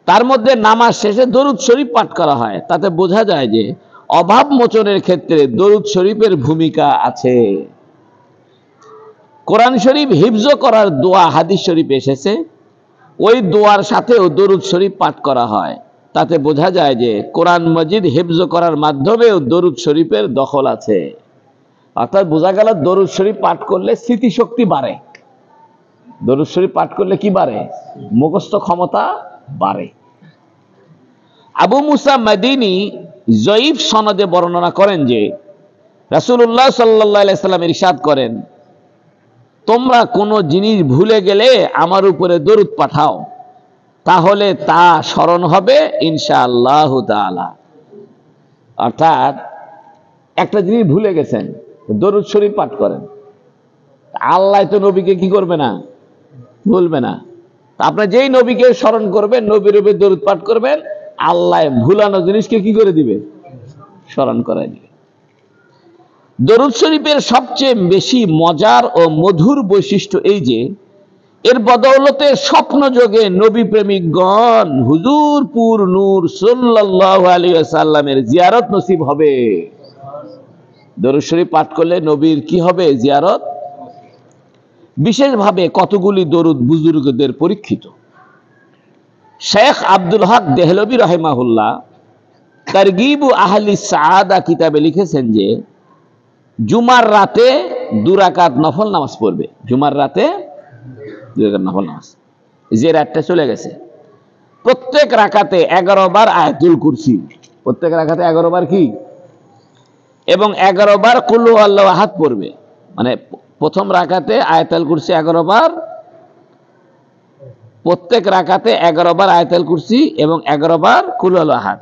তার মধ্যে নামাজ শেষে দরুদ শরীফ পাঠ করা হয়, তাতে বোঝা যায় যে অভাব মোচনের ক্ষেত্রে দরুদ শরীফের ভূমিকা আছে। কোরআন শরীফ হিফজ করার দোয়া হাদিস শরীফ এসেছে, ওই দোয়ার সাথেও দরুদ শরীফ পাঠ করা হয়, তাতে বোঝা যায় যে কোরআন মজিদ হিফজ করার মাধ্যমেও দরুদ শরীফের দখল আছে। অর্থাৎ বোঝা গেল দরুদ শরীফ পাঠ করলে স্মৃতিশক্তি বাড়ে। দরুদ শরীফ পাঠ করলে কি বাড়ে? মুখস্থ ক্ষমতা বাড়ে। আবু মুসা মাদিনী জয়ীফ সনদে বর্ণনা করেন যে রাসূলুল্লাহ সাল্লাল্লাহু আলাইহি সাল্লাম ইরশাদ করেন, তোমরা কোনো জিনিস ভুলে গেলে আমার উপরে দরুদ পাঠাও, তাহলে তা স্মরণ হবে ইনশাআল্লাহ তাআলা। অর্থাৎ একটা জিনিস ভুলে গেছেন, দরুদ শরীফ পাঠ করেন, আল্লাহ তো নবীকে কি করবে না? ভুলবে না। আপনি যেই নবীকে স্মরণ করবেন, নবীর উপরে দরুদ পাঠ করবেন, আল্লাহ ভুলানো জিনিসকে কি করে দিবে? স্মরণ করায় দিবে। দরুদ শরীফের সবচেয়ে বেশি মজার ও মধুর বৈশিষ্ট্য এই যে এর বদৌলতে স্বপ্ন যোগে নবী প্রেমিকগণ হুজুরপুর নূর সাল্লাল্লাহু আলাইহি ওয়াসাল্লামের জিয়ারত নসিব হবে। দরুদ শরীফ পাঠ করলে নবীর কি হবে? জিয়ারত। বিশেষভাবে কতগুলি দরুদ বুজুর্গদের পরীক্ষিত। শেখ আব্দুল হক দেহলভী রাহিমাহুল্লাহ তারগিব আহলি সাআদা কিতাবে লিখেছেন যে জুমার রাতে 2 রাকাত নফল নামাজ পড়বে। জুমার রাতে 2 রাকাত নফল নামাজ, যে রাতটা চলে গেছে, প্রত্যেক রাকাতে 11 বার আয়াতুল কুরসি, প্রত্যেক রাকাতে 11 বার কি? এবং 11 বার কুল হুয়াল্লাহু আহাদ পড়বে। মানে প্রথম রাকাতে আয়াতুল কুরসি 11 বার, প্রত্যেক রাকাতে 11 বার আয়াতুল কুরসি এবং 11 বার কুল হুয়াল্লাহু আহাদ,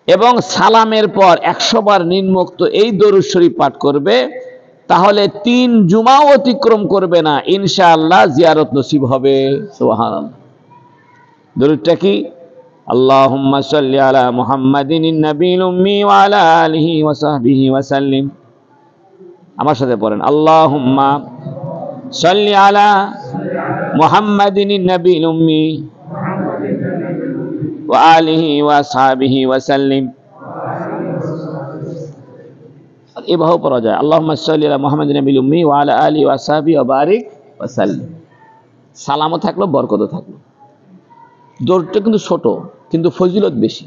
এবং সালামের পর 100 বার নিম্নোক্ত এই দরুদ শরীফ পাঠ করবে, তাহলে 3 জুমাও অতিক্রম করবে না, ইনশাআল্লাহ জিয়ারত নসিব হবে। সুবহানাল্লাহ। দরুদটা কি? আল্লাহুম্মা সাল্লি আলা মুহাম্মাদিন নবিয়্যিল উম্মি ওয়া আলা আলিহি ওয়া সাহবিহি ওয়া সাল্লিম। আমার সাথে পড়েন, আল্লাহুম্মা সাল্লি আলা মুহাম্মাদিন নবিয়্যিল উম্মি ওয়া আলিহি ওয়া সাহবিহি ওয়া সাল্লিম। এভাবে পড়া যায়, আল্লাহুম্মা সাল্লি আলা মুহাম্মাদিন নবিয়্যিল উম্মি ওয়া আলা আলিহি ওয়া সাহবিহি ওয়া বারিক ওয়া সাল্লিম। সালামও থাকলো, বরকতও থাকলো। দরুদটা কিন্তু ছোট, কিন্তু ফজিলত বেশি।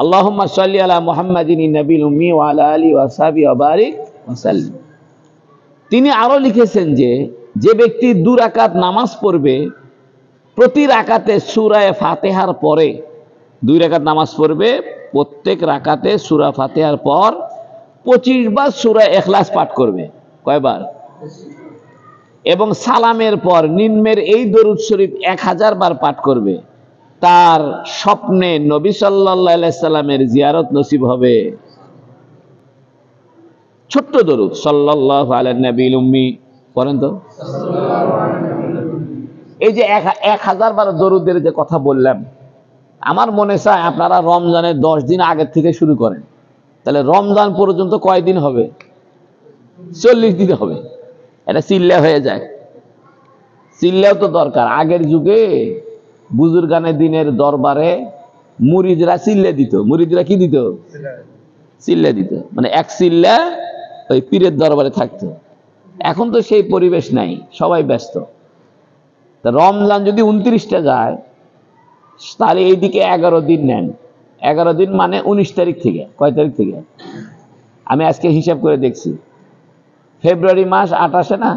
আল্লাহুম্মা সাল্লি আলা মুহাম্মাদিন নবিয়্যিল উম্মি ওয়া আলা আলিহি ওয়া সাহবিহি ওয়া বারিক ওয়া সাল্লিম। তিনি আরো লিখেছেন যে যে ব্যক্তি 2 রাকাত নামাজ পড়বে, প্রতি রাকাতে সূরা ফাতিহার পরে 2 রাকাত নামাজ পড়বে, প্রত্যেক রাকাতে সূরা ফাতিহার পর 25 বার সূরা ইখলাস পাঠ করবে। কয়বার? এবং সালামের পর নিম্নের এই দরুদ শরীফ 1000 বার পাঠ করবে, তার স্বপ্নে নবী সাল্লাল্লাহু আলাইহি সাল্লামের জিয়ারত নসিব হবে। ছোট্ট দরুদ, সাল্লাল্লাহু আলা নবিয়্যিল উম্মি পড়েন তো। এই যে 1000 বার দরুদের যে কথা বললাম, আমার মনে চায় আপনারা রমজানের 10 দিন আগের থেকে শুরু করেন, তাহলে রমজান পর্যন্ত কয়দিন হবে? 40 দিন হবে। এটা চিল্লা হয়ে যায়। চিল্লাও তো দরকার। আগের যুগে বুজুর্গানের দিনের দরবারে মুরিদরা চিল্লা দিত। মুরিদরা কি দিত? চিল্লা দিত, মানে এক চিল্লা ওই পীরের দরবারে থাকতো। এখন তো সেই পরিবেশ নাই, সবাই ব্যস্ত। তা রমজান যদি 29টা যায়, তাহলে এইদিকে 11 দিন নেন। 11 দিন মানে 19 তারিখ থেকে। কয় তারিখ থেকে? আমি আজকে হিসাব করে দেখছি, ফেব্রুয়ারি মাস 28 না,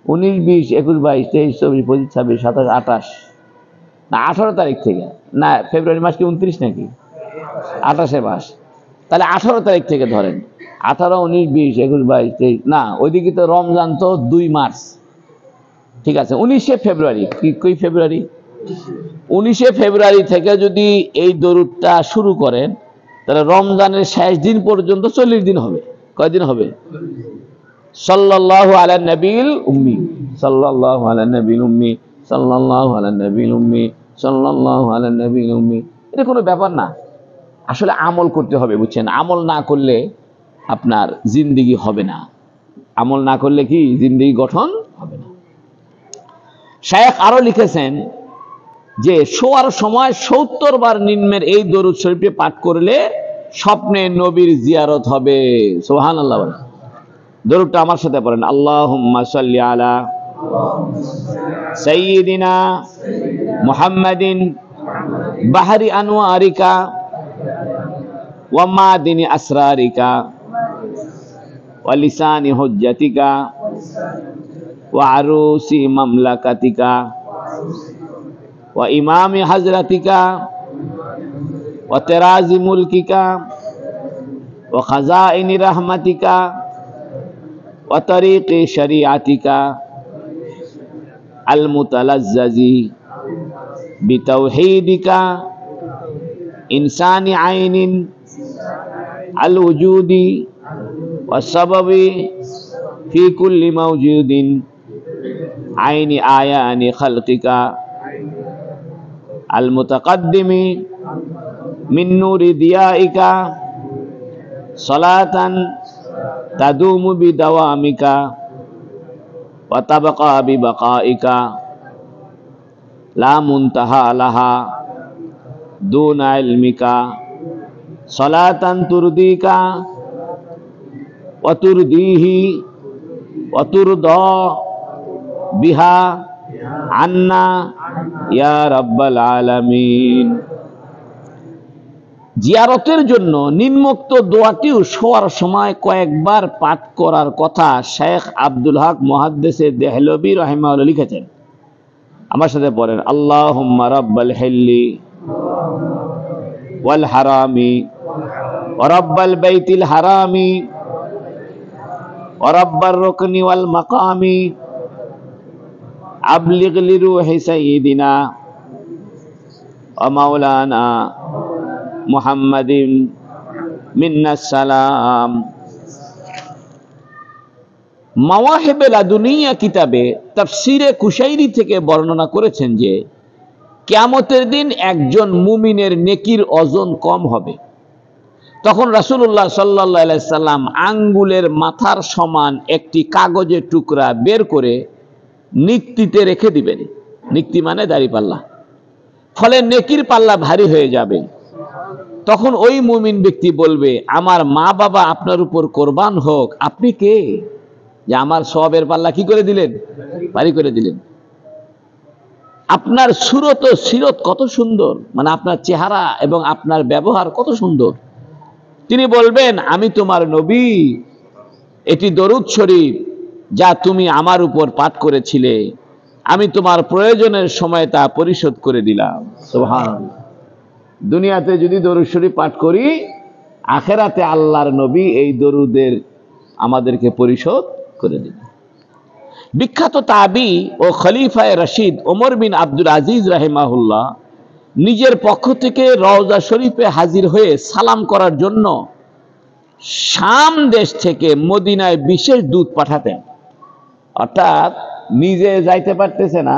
19, 20, 21, 22, 23, 24, 25, 26, 27, 28 না 18 তারিখ থেকে। না, ফেব্রুয়ারি মাস কি 29 নাকি? 28 মাস। তাহলে 18 তারিখ থেকে ধরেন। 18, 19, 20, 21, 22, 23, না ওইদিকে তো রমজান তো 2 মার্চ। ঠিক আছে, 19শে ফেব্রুয়ারি। কি ফেব্রুয়ারি? 19শে ফেব্রুয়ারি থেকে যদি এই দরুদটা শুরু করেন, তাহলে রমজানের শেষ দিন পর্যন্ত 40 দিন হবে। কয়দিন হবে? সাল্লাল্লাহু আলা নবিল উম্মি, সাল্লাল্লাহু আলা নবিল উম্মি, সাল্লাল্লাহু আলা নবিল উম্মি, সাল্লাল্লাহু আলা নবিল উম্মি। এটা কোনো ব্যাপার না। আসলে আমল করতে হবে, বুঝছেন? আমল না করলে আপনার জিন্দেগি হবে না। আমল না করলে কি জিন্দেগি গঠন হবে না। শায়েখ আরো লিখেছেন যে শোয়ার সময় 70 বার নিম্নের এই দরুদ শরীফে পাঠ করলে স্বপ্নে নবীর জিয়ারত হবে। সুবহানাল্লাহ। দরুদটা আমার সাথে পড়েন। আল্লাহুম্মা সাল্লি আলা সাইয়্যিদিনা মুহাম্মাদিন বাহরি আনওয়ারিকা ওয়া মাদিনি আসরারিকা ওয়া লিসানি হুজ্জাতিকা ওয়া আরুসি মামলাকাতিকা ওয়া ইমামি হাজরাতিকা ওয়া তেরাজি মুলকিকা ওয়া খাজাইনি রাহমাতিকা ওয়া তারিqi শরিআতিকা আল মুতালাজ্জাজি বিতাওহীদিকা ইনসানি আইনিন আল উজুদি ওয়া সাবাবি ফি কুল্লি মাওজুদিন আইনি আয়ানি খালকিকা আল মুতাকাদ্দিমি মিন নূরি দিয়াইকা সালাতান তাদুমু বিদাওয়ামিকা ওয়া তাবকা বিবাকাইকা লা মুনতাহা লাহা দুনা ইলমিকা সালাতান তুরদিকা ওয়া তুরদিহি ওয়া তুরদা বিহা আন্না ইয়া রাব্বাল আলামিন। জিয়ারতের জন্য নিম্নোক্ত দোয়াটিও শোয়ার সময় কয়েকবার পাঠ করার কথা শেখ আব্দুল হক মুহাদ্দিসে দেহলভী রাহিমাহুল্লাহ লিখেছেন। আমার সাথে পড়েন। আল্লাহুম্মা রাব্বাল হিল্লি ওয়াল হারামি ওয়া রাব্বাল বাইতিল হারামি ওয়া রাব্বার রুকনি ওয়াল মাকামি আবলিগ লিরুহি সাইয়্যিদিনা ওয়া মাওলানা মুহাম্মাদিন মিন্নাস সালাম। মাওয়াহিবে লাদুনিয়া কিতাবে তাফসিরে কুশাইরি থেকে বর্ণনা করেছেন যে কিয়ামতের দিন একজন মুমিনের নেকির ওজন কম হবে। তখন রাসূলুল্লাহ সাল্লাল্লাহু আলাইহি সাল্লাম আঙ্গুলের মাথার সমান একটি কাগজের টুকরা বের করে নিক্তিতে রেখে দিবেন। নিক্তি মানে দাড়িপাল্লা। ফলে নেকির পাল্লা ভারী হয়ে যাবে। তখন ওই মুমিন ব্যক্তি বলবে, আমার মা বাবা আপনার উপর কোরবান হোক, আপনি কে যে আমার সওয়াবের পাল্লা কি করে দিলেন? ভারী করে দিলেন। আপনার সুরত ও সিরত কত সুন্দর, মানে আপনার চেহারা এবং আপনার ব্যবহার কত সুন্দর। তিনি বলবেন, আমি তোমার নবী, এটি দরুদ শরীফ যা তুমি আমার উপর পাঠ করেছিলে, আমি তোমার প্রয়োজনের সময় তা পরিশোধ করে দিলাম। সুবহানাল্লাহ। দুনিয়াতে যদি দরুদ শরীফ পাঠ করি, আখেরাতে আল্লাহর নবী এই দরুদের আমাদেরকে পরিশোধ করে দিবেন। বিখ্যাত তাবি ও খলিফায়ে রশিদ ওমর বিন আব্দুল আজিজ রাহিমাহুল্লাহ নিজের পক্ষ থেকে রওজা শরীফে হাজির হয়ে সালাম করার জন্য শাম দেশ থেকে মদিনায় বিশেষ দূত পাঠাতেন। অর্থাৎ নিজে যাইতে পারতেছে না,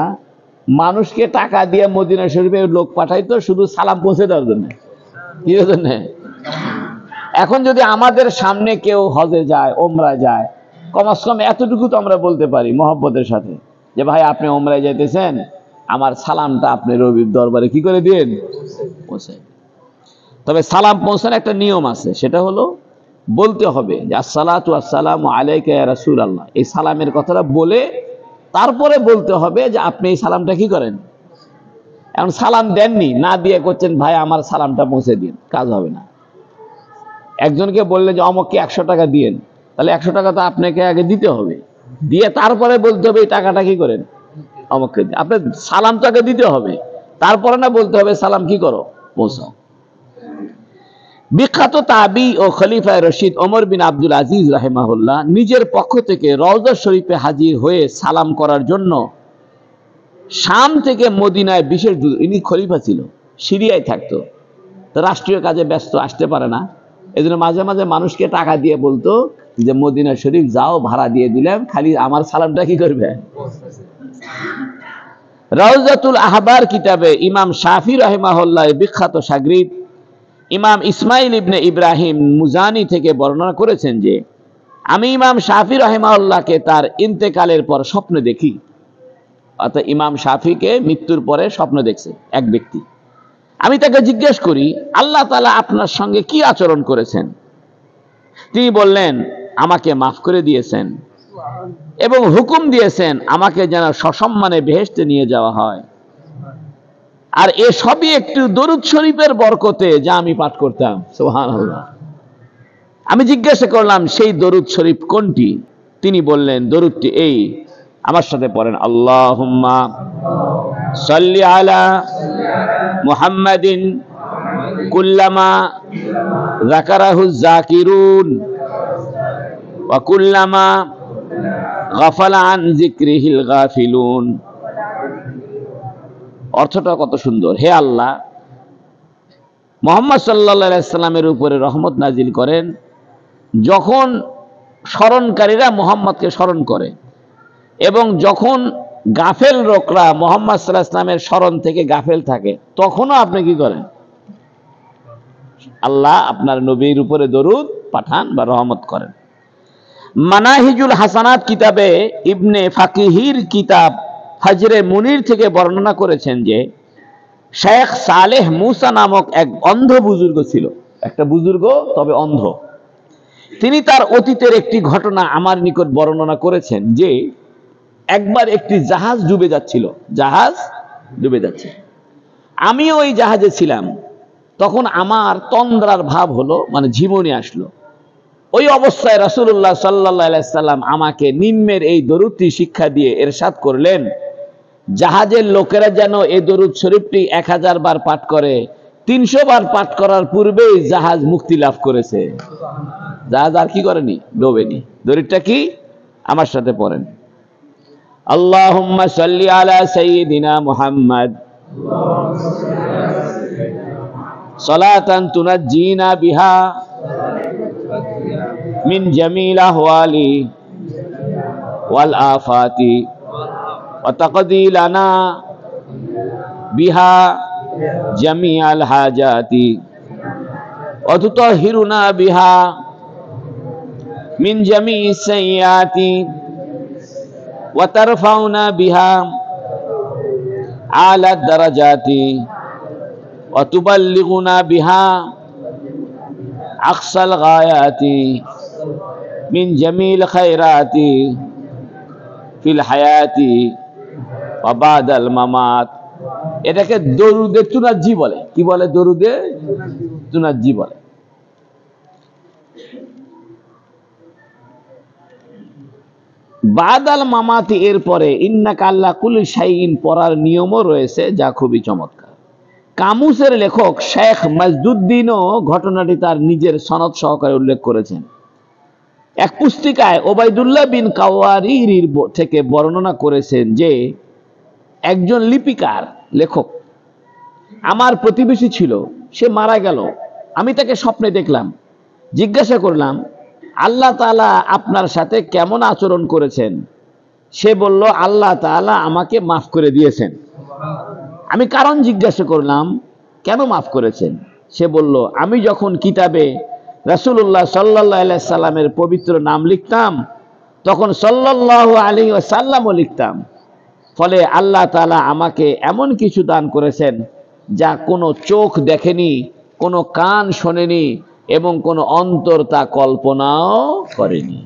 মানুষকে টাকা দিয়ে মদিনা শরীফে লোক পাঠাইতো শুধু সালাম পৌঁছে দেওয়ার জন্য, কি জন্য? এখন যদি আমাদের সামনে কেউ হজে যায়, ওমরায় যায়, কমস কম এতটুকু তো আমরা বলতে পারি মহব্বতের সাথে যে ভাই আপনি ওমরায় যাইতেছেন, আমার সালামটা আপনি রবির দরবারে কি করে দিন, পৌঁছে। তবে সালাম পৌঁছানোর একটা নিয়ম আছে, সেটা হলো বলতে হবে যে আসসালাতু আসসালামু আলাইকা ইয়া রাসূলুল্লাহ, এই সালামের কথাটা বলে তারপরে বলতে হবে যে আপনি এই সালামটা কি করেন। এখন সালাম দেননি, না দিয়ে করছেন ভাই আমার সালামটা পৌঁছে দিন, কাজ হবে না। একজনকে বললে যে অমুককে 100 টাকা দিয়েন, তাহলে 100 টাকা তো আপনাকে আগে দিতে হবে, দিয়ে তারপরে বলতে হবে এই টাকাটা কি করেন, অমুককে দিন। আপনার সালাম তো আগে দিতে হবে, তারপরে না বলতে হবে সালাম কি করো, পৌঁছাও। বিখ্যাত তাবি ও খলিফায়ে রশিদ ওমর বিন আব্দুল আজিজ রাহিমাহুল্লাহ নিজের পক্ষ থেকে রওজা শরীফে হাজির হয়ে সালাম করার জন্য শাম থেকে মদিনায় বিশেষ দূত, ইনি খলিফা ছিল, সিরিয়ায় থাকতো, তো রাষ্ট্রীয় কাজে ব্যস্ত, আসতে পারে না। এজন্য মাঝে মাঝে মানুষকে টাকা দিয়ে বলতো যে মদিনা শরীফ যাও, ভাড়া দিয়ে দিলাম, খালি আমার সালামটা কি করবে। রাউজাতুল আহবার কিতাবে ইমাম শাফি রাহিমাহুল্লাহ বিখ্যাত শাগরিদ ইমাম ইসমাইল ইবনে ইব্রাহিম মুজানি থেকে বর্ণনা করেছেন যে আমি ইমাম শাফি রাহিমাহুল্লাহকে তার ইন্তেকালের পর স্বপ্নে দেখি। অর্থাৎ ইমাম শাফিকে মৃত্যুর পরে স্বপ্ন দেখছে এক ব্যক্তি। আমি তাকে জিজ্ঞেস করি আল্লাহ তাআলা আপনার সঙ্গে কি আচরণ করেছেন? তিনি বললেন আমাকে মাফ করে দিয়েছেন এবং হুকুম দিয়েছেন আমাকে যেন সসম্মানে বেহেশতে নিয়ে যাওয়া হয়। আর এ সবই একটু দরুদ শরীফের বরকতে যা আমি পাঠ করতাম। সুবহানাল্লাহ। আমি জিজ্ঞাসা করলাম সেই দরুদ শরীফ কোনটি? তিনি বললেন দরুদটি এই, আমার সাথে পড়েন, আল্লাহুম্মা সাল্লি আলা মুহাম্মাদিন কুল্লামা যাকারাহু যাকিরুন ওয়া কুল্লামা গাফালা আন যিকরিহিল গাফিলুন। অর্থটা কত সুন্দর। হে আল্লাহ, মুহাম্মদ সাল্লাল্লাহু আলাইহি সাল্লামের উপরে রহমত নাজিল করেন যখন স্মরণকারীরা মুহাম্মদকে স্মরণ করে, এবং যখন গাফেল লোকরা মুহাম্মদ সাল্লাল্লাহু আলাইহি সাল্লামের স্মরণ থেকে গাফেল থাকে তখনও আপনি কি করেন? আল্লাহ আপনার নবীর উপরে দরুদ পাঠান বা রহমত করেন। মানাহিজুল হাসানাত কিতাবে ইবনে ফাকিহির কিতাব ফজরে মুনির থেকে বর্ণনা করেছেন যে শেখ সালেহ মুসা নামক এক অন্ধ বুজুর্গ ছিল, একটা বুজুর্গ তবে অন্ধ। তিনি তার অতীতের একটি ঘটনা আমার নিকট বর্ণনা করেছেন যে একবার একটি জাহাজ ডুবে যাচ্ছিল, জাহাজ ডুবে যাচ্ছে, আমি ওই জাহাজে ছিলাম। তখন আমার তন্দ্রার ভাব হলো, মানে ঝিমুনি আসলো। ওই অবস্থায় রাসূলুল্লাহ সাল্লাল্লাহু আলাইহি সাল্লাম আমাকে নিম্নের এই দরুদটি শিক্ষা দিয়ে ইরশাদ করলেন, জাহাজের লোকেরা যেন এই দরুদ শরীফটি 1000 বার পাঠ করে, 300 বার পাঠ করার পূর্বেই জাহাজ মুক্তি লাভ করেছে। জাহাজ আর কি করেনি, ডোবেনি। দরুদটা কি? আমার সাথে পড়েন, আল্লাহুম্মা সাল্লি আলা সাইয়্যিদিনা মুহাম্মদ সালাতান তুনাজ্জিনা বিহা মিন জামিল আহওয়ালি ওয়াল আফাতি ওয়া তাকদি লানা বিহা জামিআল হাজাতি ওয়া তুতাহিরুনা বিহা মিন জামিইস সাইয়্যাতি ওয়া তারফাউনা বিহা আলা দারাজাতি ওয়া তুবাল্লিগুনা বিহা আকসাল গায়াতি মিন জামিল খায়রাতি ফিল হায়াতি ওয়া বাদাল মামাত। এটাকে দরুদে তুনাজ্জি বলে। কি বলে? দরুদে তুনাজ্জি বলে। বাদাল মামাতি এর পরে ইন্নাকা আলা কুল্লি শাইইন পড়ার নিয়মও রয়েছে, যা খুবই চমৎকার। কামুসের লেখক শেখ মাজদুদ্দিনও ঘটনাটি তার নিজের সনদ সহকারে উল্লেখ করেছেন। এক পুস্তিকায় ওবাইদুল্লাহ বিন কাওয়ারির থেকে বর্ণনা করেছেন যে একজন লিপিকার লেখক আমার প্রতিবেশী ছিল, সে মারা গেল। আমি তাকে স্বপ্নে দেখলাম, জিজ্ঞাসা করলাম আল্লাহ তাআলা আপনার সাথে কেমন আচরণ করেছেন? সে বলল আল্লাহ তাআলা আমাকে মাফ করে দিয়েছেন। আমি কারণ জিজ্ঞাসা করলাম, কেন মাফ করেছেন? সে বলল, আমি যখন কিতাবে রাসূলুল্লাহ সাল্লাল্লাহু আলাইহি সাল্লামের পবিত্র নাম লিখতাম তখন সাল্লাল্লাহু আলাইহি ওয়াসাল্লামও লিখতাম, ফলে আল্লাহ তাআলা আমাকে এমন কিছু দান করেছেন যা কোনো চোখ দেখেনি, কোনো কান শোনেনি এবং কোনো অন্তর তা কল্পনাও করেনি।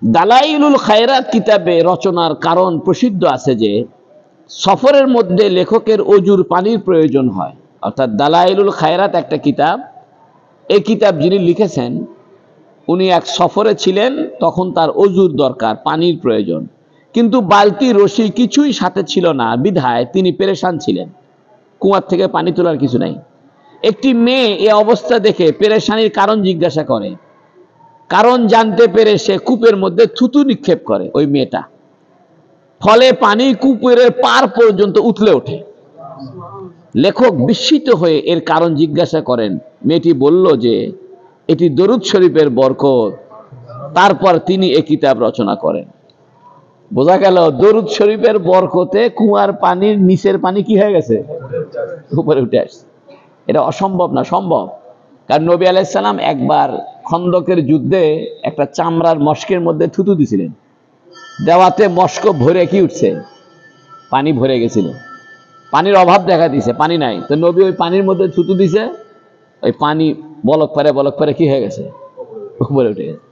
দালাইলুল খায়রাত কিতাবে রচনার কারণ প্রসিদ্ধ আছে যে সফরের মধ্যে লেখকের অজুর পানির প্রয়োজন হয়। অর্থাৎ দালাইলুল খায়রাত একটা কিতাব, এই কিতাব যিনি লিখেছেন উনি এক সফরে ছিলেন, তখন তার অজুর দরকার, পানির প্রয়োজন, কিন্তু বালতি রশি কিছুই সাথে ছিল না, বিধায় তিনি পেরেশান ছিলেন। কুয়ার থেকে পানি তোলার কিছু নাই। একটি মেয়ে এই অবস্থা দেখে পেরেশানির কারণ জিজ্ঞাসা করে। কারণ জানতে পেরে সে কূপের মধ্যে থুতু নিক্ষেপ করে ওই মেয়েটা, ফলে পানি কূপের পার পর্যন্ত উতলে ওঠে। লেখক বিস্মিত হয়ে এর কারণ জিজ্ঞাসা করেন। মেয়েটি বলল যে এটি দরুদ শরীফের বরকত। তারপর তিনি এই কিতাব রচনা করেন। বোঝা গেল দরুদ শরীফের বরকতে কুয়ার পানির নিচের পানি কি হয়ে গেছে, উপরে উঠে আসছে। এটা অসম্ভব না, সম্ভব। কারণ নবী আলাইহিস সালাম একবার খন্দকের যুদ্ধে একটা চামড়ার মশকের মধ্যে থুতু দিছিলেন, দেওয়াতে মস্ক ভরে কি উঠছে, পানি ভরে গেছিল। পানির অভাব দেখা দিছে, পানি নাই, তো নবী ওই পানির মধ্যে থুতু দিছে, ওই পানি বলক পারে কি হয়ে গেছে, উপরে উঠে গেছে।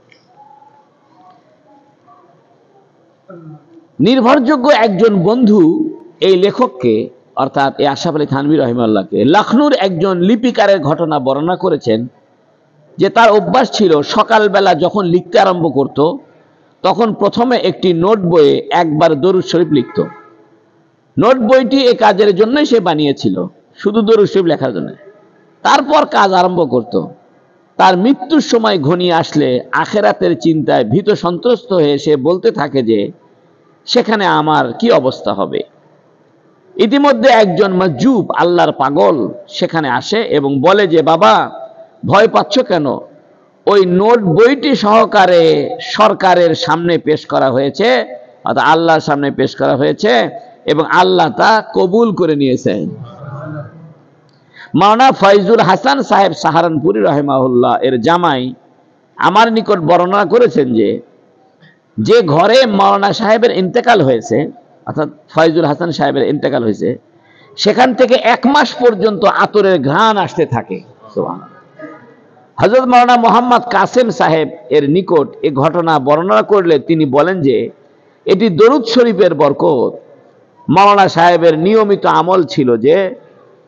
নির্ভরযোগ্য একজন বন্ধু এই লেখককে অর্থাৎ এই আশরাফ আলী থানভী রাহিমাহুল্লাহকে লখনৌর একজন লিপিকারের ঘটনা বর্ণনা করেছেন যে তার অভ্যাস ছিল সকালবেলা যখন লিখতে আরম্ভ করত তখন প্রথমে একটি নোট বইয়ে একবার দরুদ শরীফ লিখত। নোট বইটি এই কাজের জন্যই সে বানিয়েছিল, শুধু দরুদ শরীফ লেখার জন্য। তারপর কাজ আরম্ভ করত। তার মৃত্যুর সময় ঘনিয়ে আসলে আখেরাতের চিন্তায় ভীত সন্ত্রস্ত হয়ে সে বলতে থাকে যে সেখানে আমার কি অবস্থা হবে। ইতিমধ্যে একজন মাজুব, আল্লাহর পাগল, সেখানে আসে এবং বলে যে বাবা, ভয় পাচ্ছ কেন? ওই নোট বইটি সহকারে সরকারের সামনে পেশ করা হয়েছে, অর্থাৎ আল্লাহর সামনে পেশ করা হয়েছে এবং আল্লাহ তা কবুল করে নিয়েছেন। মাওলানা ফয়জুল হাসান সাহেব সাহারানপুরি রাহিমাহুল্লাহ এর জামাই আমার নিকট বর্ণনা করেছেন যে যে ঘরে মাওলানা সাহেবের ইন্তেকাল হয়েছে, অর্থাৎ ফয়জুল হাসান সাহেবের ইন্তেকাল হয়েছে, সেখান থেকে 1 মাস পর্যন্ত আতরের ঘ্রাণ আসতে থাকে। সুবহানাল্লাহ। হযরত মাওলানা মোহাম্মদ কাসেম সাহেব এর নিকট এই ঘটনা বর্ণনা করলে তিনি বলেন যে এটি দরুদ শরীফের বরকত। মাওলানা সাহেবের নিয়মিত আমল ছিল যে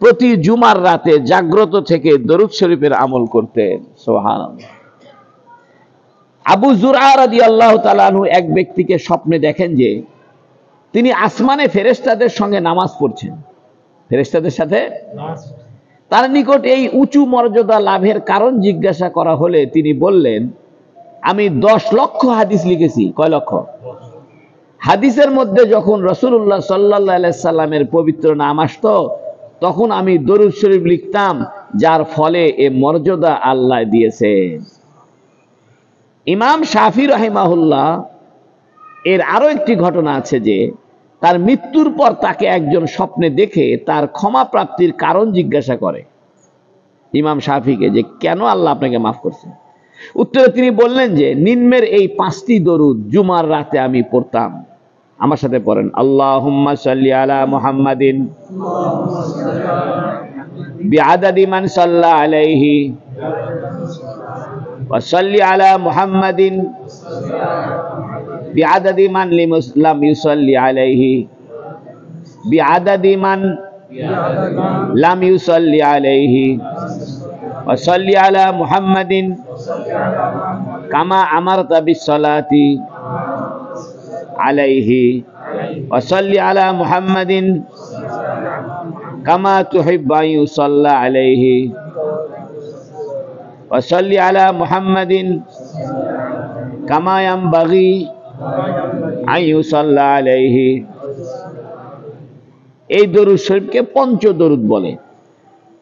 প্রতি জুমার রাতে জাগ্রত থেকে দরুদ শরীফের আমল করতেন। সুবহানাল্লাহ। আবু যুরআ রাদিয়াল্লাহু তাআলা আনহু এক ব্যক্তিকে স্বপ্নে দেখেন যে তিনি আসমানে ফেরেশতাদের সঙ্গে নামাজ পড়ছেন, ফেরেশতাদের সাথে। তার নিকট এই উঁচু মর্যাদা লাভের কারণ জিজ্ঞাসা করা হলে তিনি বললেন, আমি 10 লক্ষ হাদিস লিখেছি। কয় লক্ষ? হাদিসের মধ্যে যখন রাসূলুল্লাহ সাল্লাল্লাহু আলাইহি সাল্লামের পবিত্র নাম আসতো তখন আমি দরুদ শরীফ লিখতাম, যার ফলে এ মর্যাদা আল্লাহ দিয়েছেন। ইমাম শাফি রাহিমাহুল্লাহ এর আরো একটি ঘটনা আছে যে তার মৃত্যুর পর তাকে একজন স্বপ্নে দেখে তার ক্ষমা প্রাপ্তির কারণ জিজ্ঞাসা করে ইমাম শাফিকে যে কেন আল্লাহ আপনাকে মাফ করছেন। উত্তরে তিনি বললেন যে নিম্নের এই 5টি দরুদ জুমার রাতে আমি পড়তাম। আমার সাথে পড়েন, আল্লাহুম্মা সাল্লি আলা মুহাম্মাদিন বিআদাদি মান সাল্লা আলাইহি ওয়া সাল্লি আলা মুহাম্মাদিন বিআদাদি মান লাম ইউসাল্লি আলাইহি বিআদাদি মান লাম ইউসাল্লি আলাইহি ওয়া সাল্লি আলা মুহাম্মাদিন কামা আমারতা বিসসালাতি আলাইহি ওয়া সাল্লি আলা মুহাম্মাদিন কামা তুহিব্বু আন ইউসাল্লা আলাইহি ওয়া সাল্লি আলা মুহাম্মাদিন কামা ইয়ানবাগি আন ইউসাল্লা আলাইহি এই দরুদ শরীফকে পঞ্চ দরুদ বলে।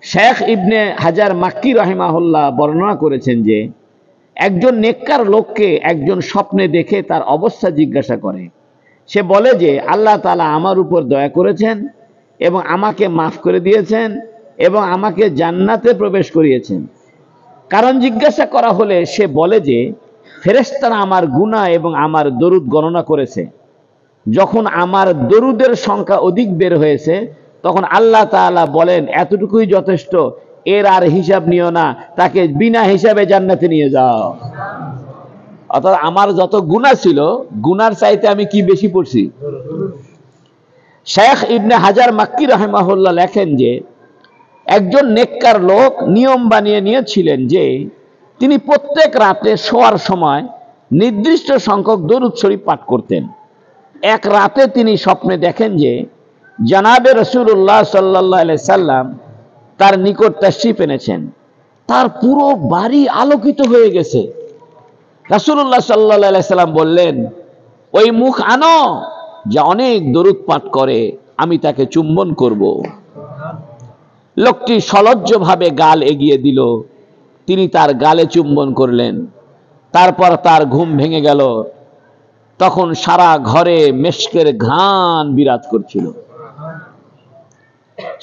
শেখ ইবনে হাজার মাক্কি রাহিমাহুল্লাহ বর্ণনা করেছেন যে একজন নেককার লোককে একজন স্বপ্নে দেখে তার অবস্থা জিজ্ঞাসা করে। সে বলে যে আল্লাহ তাআলা আমার উপর দয়া করেছেন এবং আমাকে মাফ করে দিয়েছেন এবং আমাকে জান্নাতে প্রবেশ করিয়েছেন। কারণ জিজ্ঞাসা করা হলে সে বলে যে ফেরেশতারা আমার গুনাহ এবং আমার দরুদ গণনা করেছে। যখন আমার দরুদের সংখ্যা অধিক বের হয়েছে তখন আল্লাহ তাআলা বলেন এতটুকুই যথেষ্ট, এর আর হিসাব নিও না, তাকে বিনা হিসাবে জান্নাতে নিয়ে যাও। অর্থাৎ আমার যত গুনাহ ছিল, গুনার চাইতে আমি কি বেশি পড়ছি। শেখ ইবনে হাজার মাক্কি রাহিমাহুল্লাহ লেখেন যে একজন নেককার লোক নিয়ম বানিয়ে নিয়েছিলেন যে তিনি প্রত্যেক রাতে শোয়ার সময় নির্দিষ্ট সংখ্যক দরুদ শরীফ পাঠ করতেন। এক রাতে তিনি স্বপ্নে দেখেন যে জনাবে রাসূলুল্লাহ সাল্লাল্লাহু আলাইহি সাল্লাম তার নিকট তাশরীফ এনেছেন। তার পুরো বাড়ি আলোকিত হয়ে গেছে। রাসূলুল্লাহ সাল্লাল্লাহু আলাইহি সাল্লাম বললেন, ওই মুখ আনো যা অনেক দরুদ পাঠ করে, আমি তাকে চুম্বন করব। লোকটি সলজ্জভাবে গাল এগিয়ে দিল। তিনি তার গালে চুম্বন করলেন। তারপর তার ঘুম ভেঙে গেল। তখন সারা ঘরে মেশকের ঘ্রাণ বিরাজ করছিল।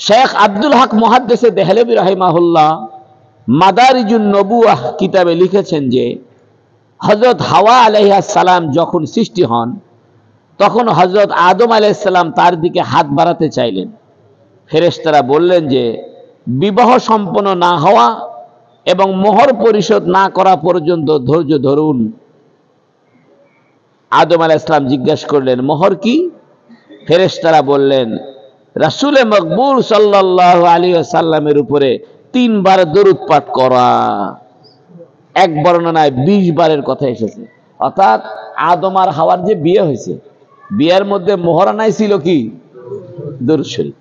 শেখ আব্দুল হক মুহাদ্দিসে দেহলভী রাহিমাহুল্লাহ মাদারিজুন নবুওয়াহ কিতাবে লিখেছেন যে হযরত হাওয়া আলাইহিস সালাম যখন সৃষ্টি হন তখন হযরত আদম আলাইহিস সালাম তার দিকে হাত বাড়াতে চাইলেন। ফেরেশতারা বললেন যে বিবাহ সম্পন্ন না হওয়া এবং মোহর পরিশোধ না করা পর্যন্ত ধৈর্য ধরুন। আদম আলাইহিস সালাম জিজ্ঞাসা করলেন, মোহর কি? ফেরেশতারা বললেন, রাসূলে মকবুল সাল্লাল্লাহু আলাইহি ওয়াসাল্লামের উপরে 3 বার দরুদ পাঠ করা। এক বর্ণনায় 20 বারের কথা এসেছে। অর্থাৎ আদম আর হাওয়ার যে বিয়ে হয়েছে, বিয়ের মধ্যে মোহরানায় ছিল কি? দরুদ শরীফ।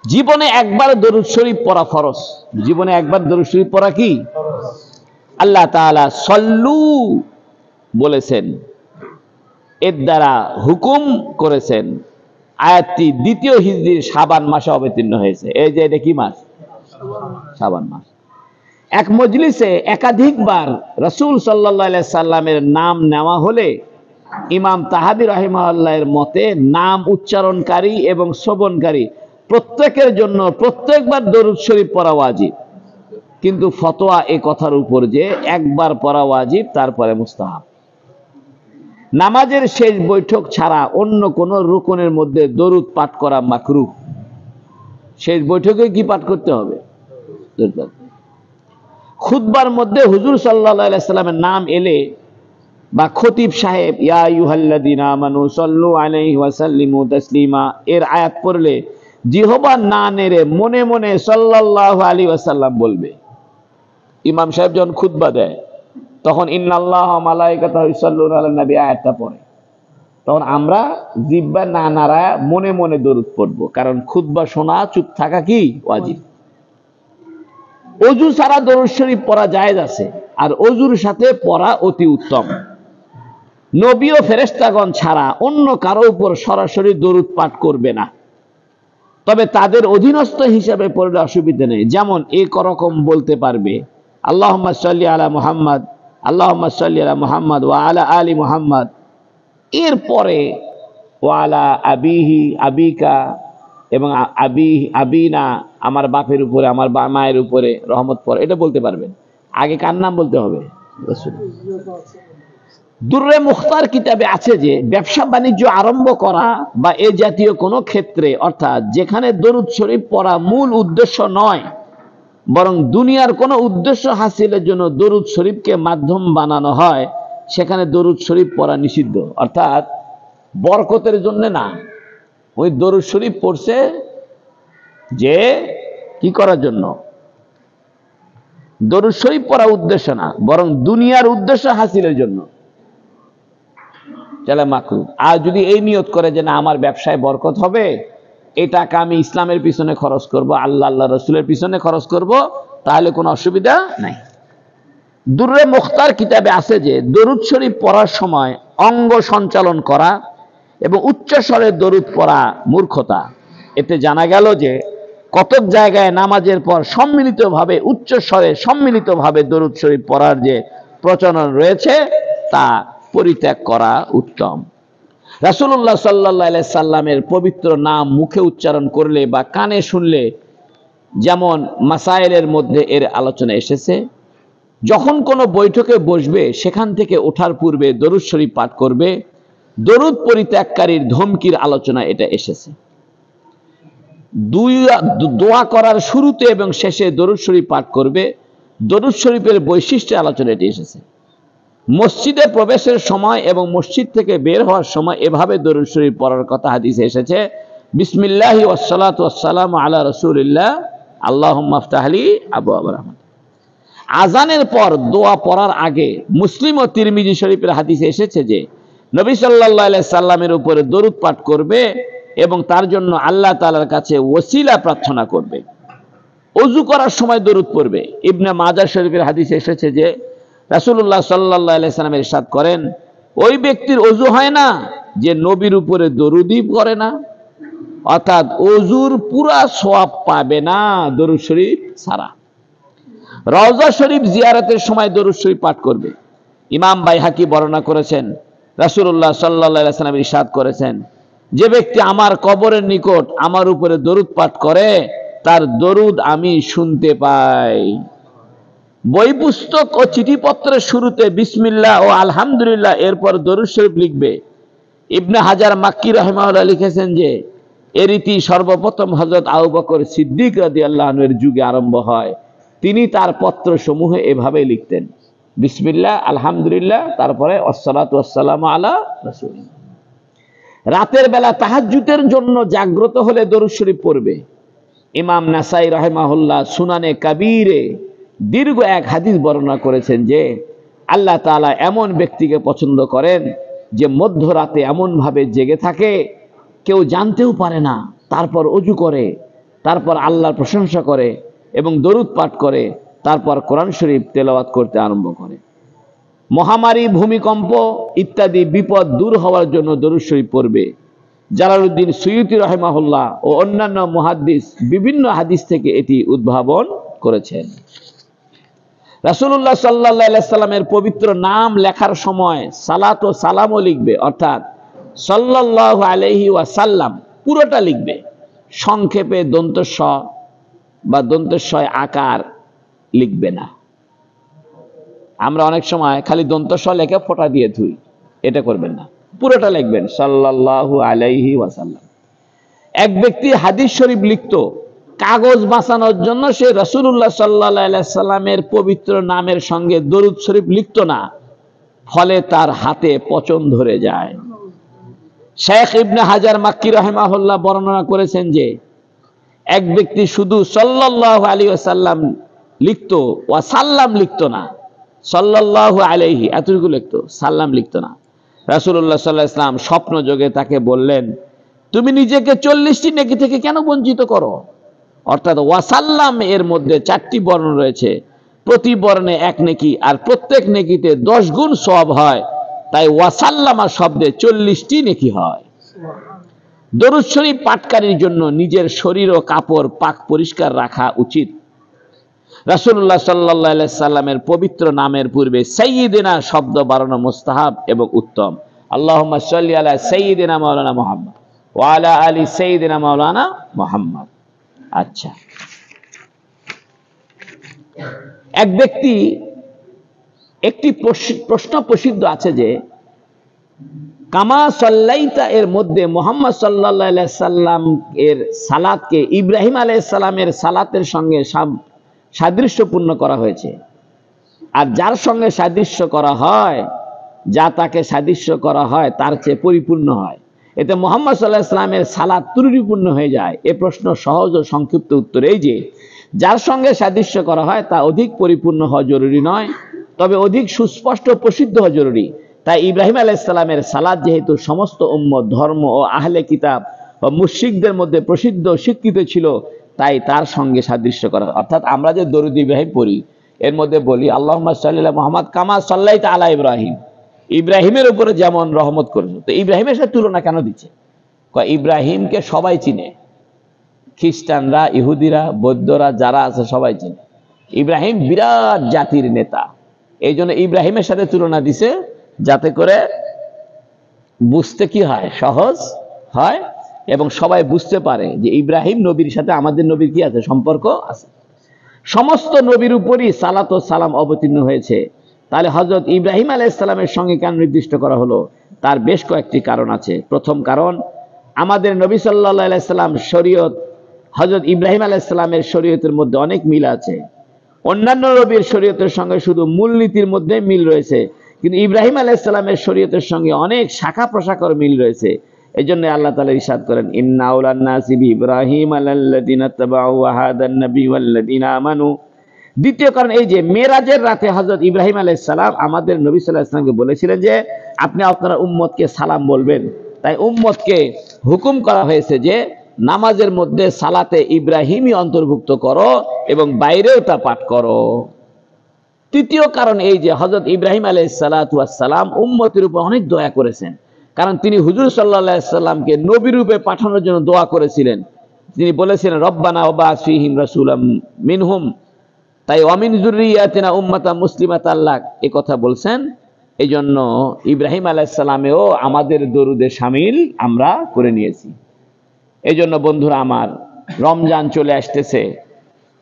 জীবনে একবার দরুদ শরীফ পড়া ফরজ। জীবনে একবার দরুদ শরীফ পড়া কি ফরজ। আল্লাহ তাআলা সল্লু বলেছেন, এর দ্বারা হুকুম করেছেন। আয়াতটি 2য় হিজরির শাবান মাসে অবতীর্ণ হয়েছে। এই যে এটা কি মাস? শাবান মাস। এক মজলিসে একাধিকবার রাসূল সাল্লাল্লাহু আলাইহি সাল্লামের নাম নেওয়া হলে ইমাম তাহাবী রাহিমাহুল্লাহর মতে নাম উচ্চারণকারী এবং শ্রবণকারী প্রত্যেকের জন্য প্রত্যেকবার দরুদ শরীফ পড়া ওয়াজিব। কিন্তু ফতোয়া এই কথার উপর যে একবার পড়া ওয়াজিব, তারপরে মুস্তাহাব। নামাজের শেষ বৈঠক ছাড়া অন্য কোন রুকনের মধ্যে দরুদ পাঠ করা মাকরুহ। শেষ বৈঠকে কি পাঠ করতে হবে? খুতবার মধ্যে হুজুর সাল্লাল্লাহু আলাইহি সাল্লামের নাম এলে বা খতিব সাহেব ইয়া আইয়ুহাল্লাযীনা আমানু সাল্লু আলাইহি ওয়া সাল্লিমু তাসলিমা এর আয়াত পড়লে জিহবা না নেড়ে মনে মনে সাল্লাল্লাহু আলাইহি ওয়াসাল্লাম বলবে। ইমাম সাহেব যখন খুতবা দেয় তখন ইন্নাল্লাহা ওয়া মালাইকাতাহু ইউসাল্লুনা আলান নবী আয়াতটা পড়ে, তখন আমরা জিহ্বা না নাড়ায় মনে মনে দরুদ পড়ব। কারণ খুতবা শোনা, চুপ থাকা কি ওয়াজিব। ওযু ছাড়া দরুদ শরীফ পড়া জায়েজ আছে, আর ওযুর সাথে পড়া অতি উত্তম। নবী ও ফেরেশতাগণ ছাড়া অন্য কারো উপর সরাসরি দরুদ পাঠ করবে না, তবে তাদের অধীনস্থ হিসাবে পড়লে অসুবিধা নেই। যেমন এক রকম বলতে পারবে আল্লাহুম্মা সাল্লি আলা মুহাম্মদ, আল্লাহুম্মা সাল্লি আলা মুহাম্মদ ওয়া আলা আলি মুহাম্মদ। এরপরে ওয়া আলা আবিহি আবিকা এবং আবিনা, আমার বাপের উপরে, আমার মায়ের উপরে রহমত পড়ে, এটা বলতে পারবেন। আগে কার নাম বলতে হবে? রাসূল। দুররে মুখতার কিতাবে আছে যে ব্যবসা বাণিজ্য আরম্ভ করা বা এ জাতীয় কোনো ক্ষেত্রে, অর্থাৎ যেখানে দরুদ শরীফ পড়া মূল উদ্দেশ্য নয় বরং দুনিয়ার কোনো উদ্দেশ্য হাসিলের জন্য দরুদ শরীফকে মাধ্যম বানানো হয়, সেখানে দরুদ শরীফ পড়া নিষিদ্ধ। অর্থাৎ বরকতের জন্য না, ওই দরুদ শরীফ পড়ছে যে কি করার জন্য? দরুদ শরীফ পড়া উদ্দেশ্য না বরং দুনিয়ার উদ্দেশ্য হাসিলের জন্য, তাহলে মাকরুহ। আর যদি এই নিয়ত করে যে না আমার ব্যবসায় বরকত হবে, এই টাকা আমি ইসলামের পিছনে খরচ করব, আল্লাহ আল্লাহ রসুলের পিছনে খরচ করব, তাহলে কোনো অসুবিধা নাই। দুররে মুখতার কিতাবে আছে যে দরুদ শরীফ পড়ার সময় অঙ্গ সঞ্চালন করা এবং উচ্চ স্বরে দরুদ পড়া মূর্খতা। এতে জানা গেল যে কতক জায়গায় নামাজের পর সম্মিলিতভাবে উচ্চ স্বরে সম্মিলিতভাবে দরুদ শরীফ পড়ার যে প্রচলন রয়েছে তা পরিত্যাগ করা উত্তম। রাসূলুল্লাহ সাল্লাল্লাহু আলাইহি সাল্লামের পবিত্র নাম মুখে উচ্চারণ করলে বা কানে শুনলে যেমন মাসাইলের মধ্যে এর আলোচনা এসেছে, যখন কোনো বৈঠকে বসবে সেখান থেকে ওঠার পূর্বে দরুদ শরীফ পাঠ করবে। দরুদ পরিত্যাগকারীর ধমকির আলোচনা এটা এসেছে। দোয়া করার শুরুতে এবং শেষে দরুদ শরীফ পাঠ করবে। দরুদ শরীফের বৈশিষ্ট্যের আলোচনা এটি এসেছে। মসজিদে প্রবেশের সময় এবং মসজিদ থেকে বের হওয়ার সময় এভাবে দরুদ শরীফ পড়ার কথা হাদিসে এসেছে, বিসমিল্লাহি ওয়াসসালাতু ওয়াসসালামু আলা রাসূলিল্লাহ আল্লাহুম্মা আফতাহ লি আবওয়াব রাহমাত। আজানের পর দোয়া পড়ার আগে মুসলিম ও তিরমিজি শরীফের হাদিসে এসেছে যে নবী সাল্লাল্লাহু আলাইহি সাল্লামের উপরে দরুদ পাঠ করবে এবং তার জন্য আল্লাহ তাআলার কাছে ওসিলা প্রার্থনা করবে। ওযু করার সময় দরুদ পড়বে। ইবনে মাজাহ শরীফের হাদিসে এসেছে যে রাসূলুল্লাহ সাল্লাল্লাহু আলাইহি সাল্লাম ইরশাদ করেন, ওই ব্যক্তির ওযু হয় না যে নবীর উপরে দরুদই পড়ে না, অর্থাৎ ওযুর পুরা সওয়াব পাবে না দরুদ শরীফ ছাড়া। রওজা শরীফ জিয়ারতের সময় দরুদ শরীফ পাঠ করবে। ইমাম বাইহাকি বর্ণনা করেছেন, রাসূলুল্লাহ সাল্লাল্লাহু আলাইহি সাল্লাম ইরশাদ করেছেন, যে ব্যক্তি আমার কবরের নিকট আমার উপরে দরুদ পাঠ করে তার দরুদ আমি শুনতে পাই। বই পুস্তক ও চিঠিপত্রের শুরুতে বিসমিল্লাহ ও আলহামদুলিল্লাহ এরপর দরুদ শরীফ লিখবে। ইবনে হাজার মাক্কি রাহিমাহুল্লাহ লিখেছেন যে এ রীতি সর্বপ্রথম হযরত আবু বকর সিদ্দিক রাদিয়াল্লাহু আনহু এর যুগে আরম্ভ হয়। তিনি তার পত্র সমূহে এভাবে লিখতেন, বিসমিল্লাহ আলহামদুলিল্লাহ, তারপরে ওয়াসসালাতু ওয়াসসালামু আলা রাসূলিল্লাহ। রাতের বেলা তাহাজ্জুদের জন্য জাগ্রত হলে দরুদ শরীফ পড়বে। ইমাম নাসাই রাহিমাহুল্লাহ সুনানে কাবীরে দীর্ঘ এক হাদিস বর্ণনা করেছেন যে আল্লাহ তাআলা এমন ব্যক্তিকে পছন্দ করেন যে মধ্যরাতে এমন ভাবে জেগে থাকে কেউ জানতেও পারে না, তারপর ওযু করে, তারপর আল্লাহর প্রশংসা করে এবং দরুদ পাঠ করে, তারপর কোরআন শরীফ তেলাওয়াত করতে আরম্ভ করে। মহামারী, ভূমিকম্প ইত্যাদি বিপদ দূর হওয়ার জন্য দরুদ শরীফ পড়বে। জালালউদ্দিন সুয়ুতী রাহিমাহুল্লাহ ও অন্যান্য মুহাদ্দিস বিভিন্ন হাদিস থেকে এটি উদ্ভাবন করেছেন। রাসূলুল্লাহ সাল্লাল্লাহু আলাইহি সাল্লামের পবিত্র নাম লেখার সময় সালাত ও সালামও লিখবে, অর্থাৎ সাল্লাল্লাহু আলাইহি ওয়াসাল্লাম পুরোটা লিখবে। সংক্ষেপে দন্তস্ব বা দন্তস্বয় আকার লিখবে না। আমরা অনেক সময় খালি দন্তস্ব লেখে ফোঁটা দিয়ে ধুই, এটা করবেন না, পুরোটা লিখবেন সাল্লাল্লাহু আলাইহি ওয়াসাল্লাম। এক ব্যক্তি হাদিস শরীফ লিখত, কাগজ বাঁচানোর জন্য সে রাসূলুল্লাহ সাল্লাল্লাহু আলাইহি সাল্লামের পবিত্র নামের সঙ্গে দরুদ শরীফ লিখত না, ফলে তার হাতে পচন ধরে যায়। শেখ ইবনে হাজার মাক্কি রাহিমাহুল্লাহ বর্ণনা করেছেন যে এক ব্যক্তি শুধু সাল্লাল্লাহু আলাইহি ওয়াসাল্লাম লিখত, ওয়াসাল্লাম লিখত না, সাল্লাল্লাহু আলাইহি এতটুকু লিখত, সাল্লাম লিখত না। রাসূলুল্লাহ সাল্লাল্লাহু আলাইহি ওয়াসাল্লাম স্বপ্ন যোগে তাকে বললেন, তুমি নিজেকে 40টি নেকি থেকে কেন বঞ্চিত করো? অর্থাৎ ওয়াসাল্লাম এর মধ্যে 4টি বর্ণ রয়েছে, প্রতি বর্ণে 1 নেকি, আর প্রত্যেক নেকিতে 10 গুণ সওয়াব হয়, তাই ওয়াসাল্লামা শব্দে 40টি নেকি হয়। দরুদ শরীফ পাঠকারীর জন্য নিজের শরীর ও কাপড় পাক পরিষ্কার রাখা উচিত। রাসূলুল্লাহ সাল্লাল্লাহু আলাইহি সাল্লামের পবিত্র নামের পূর্বে সাইয়্যিদিনা শব্দ বাড়ানো মুস্তাহাব এবং উত্তম। আল্লাহুম্মা সাল্লি আলা সাইয়্যিদিনা মাওলানা মুহাম্মদ ওয়া আলা আলি সাইয়্যিদিনা মাওলানা মুহাম্মদ। আচ্ছা, এক ব্যক্তি একটি প্রশ্ন প্রসিদ্ধ আছে যে কামা সাল্লাইতা এর মধ্যে মুহাম্মদ সাল্লাল্লাহু আলাইহি সাল্লাম এর সালাতকে ইব্রাহিম আলাইহিস সালামের সালাতের সঙ্গে সাদৃশ্যপূর্ণ করা হয়েছে। আর যার সঙ্গে সাদৃশ্য করা হয়, যা তাকে সাদৃশ্য করা হয় তার চেয়ে পরিপূর্ণ হয়, এতে মুহাম্মদ সাল্লাল্লাহু আলাইহি সাল্লামের সালাত ত্রুটিপূর্ণ হয়ে যায়। এ প্রশ্ন সহজ ও সংক্ষিপ্ত উত্তর এই যে যার সঙ্গে সাদৃশ্য করা হয় তা অধিক পরিপূর্ণ হওয়া জরুরি নয়, তবে অধিক সুস্পষ্ট প্রসিদ্ধ হওয়া জরুরি। তাই ইব্রাহিম আলাইহিস সালামের সালাত যেহেতু সমস্ত উম্মত, ধর্ম ও আহলে কিতাব ও মুশরিকদের মধ্যে প্রসিদ্ধ স্বীকৃত ছিল, তাই তার সঙ্গে সাদৃশ্য করা। অর্থাৎ আমরা যে দরুদ ইব্রাহিম পড়ি এর মধ্যে বলি আল্লাহুম্মা সাল্লি আলা মুহাম্মদ কামা সাল্লাইতা আলা ইব্রাহিম, ইব্রাহিমের উপরে যেমন রহমত করেছো, তো ইব্রাহিমের সাথে তুলনা কেন দিচ্ছে? ইব্রাহিমকে সবাই চিনে, খ্রিস্টানরা, ইহুদিরা, বৌদ্ধরা যারা আছে সবাই চেনে। ইব্রাহিম বিরাট জাতির নেতা, এই জন্য ইব্রাহিমের সাথে তুলনা দিছে যাতে করে বুঝতে কি হয়, সহজ হয় এবং সবাই বুঝতে পারে যে ইব্রাহিম নবীর সাথে আমাদের নবীর কি আছে, সম্পর্ক আছে। সমস্ত নবীর উপরই সালাত ও সালাম অবতীর্ণ হয়েছে। তাহলে হযরত ইব্রাহিম আলাইহিস সালামের সঙ্গে কেন নির্দিষ্ট করা হলো? তার বেশ কয়েকটি কারণ আছে। প্রথম কারণ, আমাদের নবী সাল্লাল্লাহু আলাইহি সাল্লাম শরীয়ত হযরত ইব্রাহিম আলাইহিস সালামের শরীয়তের মধ্যে অনেক মিল আছে। অন্যান্য নবীর শরীয়তের সঙ্গে শুধু মূলনীতির মধ্যে মিল রয়েছে, কিন্তু ইব্রাহিম আলাইহিস সালামের শরীয়তের সঙ্গে অনেক শাখা প্রশাখার মিল রয়েছে। এই জন্য আল্লাহ তাআলা ইরশাদ করেন, ইন্না আউলান নাসি বিইব্রাহিম আলাল্লাযিনা তাবাউ ওয়া হাদান নবী ওয়াল্লাযিনা আমানু। দ্বিতীয় কারণ এই যে মেরাজের রাতে হযরত ইব্রাহিম আলাইহিস সালাম আমাদের নবী সাল্লাল্লাহু আলাইহি সাল্লামকে বলেছিলেন যে আপনি আপনার উম্মতকে সালাম বলবেন। তাই উম্মতকে হুকুম করা হয়েছে যে নামাজের মধ্যে সালাতে ইব্রাহিমই অন্তর্ভুক্ত করো এবং বাইরেও তা পাঠ করো। তৃতীয় কারণ এই যে হযরত ইব্রাহিম আলাইহিস সালাতু ওয়াস সালাম উম্মতের উপর অনেক দয়া করেছেন, কারণ তিনি হুজুর সাল্লাল্লাহু আলাইহি সাল্লামকে নবী রূপে পাঠানোর জন্য দোয়া করেছিলেন। তিনি বলেছিলেন, রব্বানা ওয়াবাস ফীহিম রাসূলাম মিনহুম, তাই ওয়ামিন যুররিয়াতিনা উম্মাতাম মুসলিমাতাল লাক এই কথা বলছেন। এই জন্য ইব্রাহিম আলাইহিস সালামেও আমাদের দরুদে শামিল আমরা করে নিয়েছি। এই জন্য বন্ধুরা আমার, রমজান চলে আসতেছে,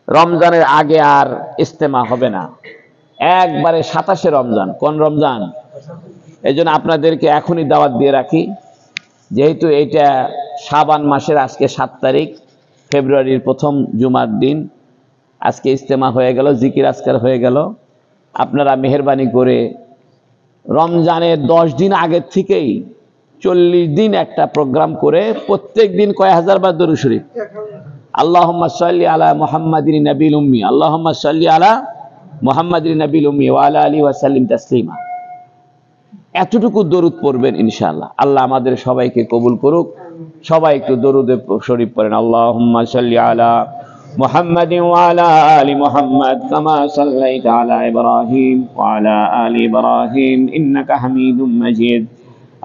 রমজানের আগে আর ইজতেমা হবে না, একবারে 27শে রমজান। কোন রমজান? এই জন্য আপনাদেরকে এখনই দাওয়াত দিয়ে রাখি, যেহেতু এটা শাবান মাসের আজকে 7 তারিখ, ফেব্রুয়ারির প্রথম জুমার দিন, আজকে ইজতেমা হয়ে গেল, জিকির আজকার হয়ে গেল। আপনারা মেহেরবানি করে রমজানের 10 দিন আগের থেকেই 40 দিন একটা প্রোগ্রাম করে প্রত্যেক দিন কয় হাজার বার দরুদ শরীফ, আল্লাহুম্মা সাল্লি আলা মুহাম্মাদিন নবিল উম্মি, আল্লাহুম্মা সাল্লি আলা মুহাম্মাদিন নবিল উম্মি ওয়া আলা আলিহি ওয়া সাল্লিম তাসলিমা, এতটুকু দরুদ পড়বেন ইনশাআল্লাহ। আল্লাহ আমাদের সবাইকে কবুল করুক। সবাই একটু দরুদে শরীফ পড়েন, আল্লাহুম্মা সাল্লি আলা মুহাম্মাদিন ওয়া আলা আলি মুহাম্মাদ কামা সাল্লাইতা আলা ইব্রাহিম ওয়া আলা আলি ইব্রাহিম ইন্নাকা হামিদুম মাজিদ।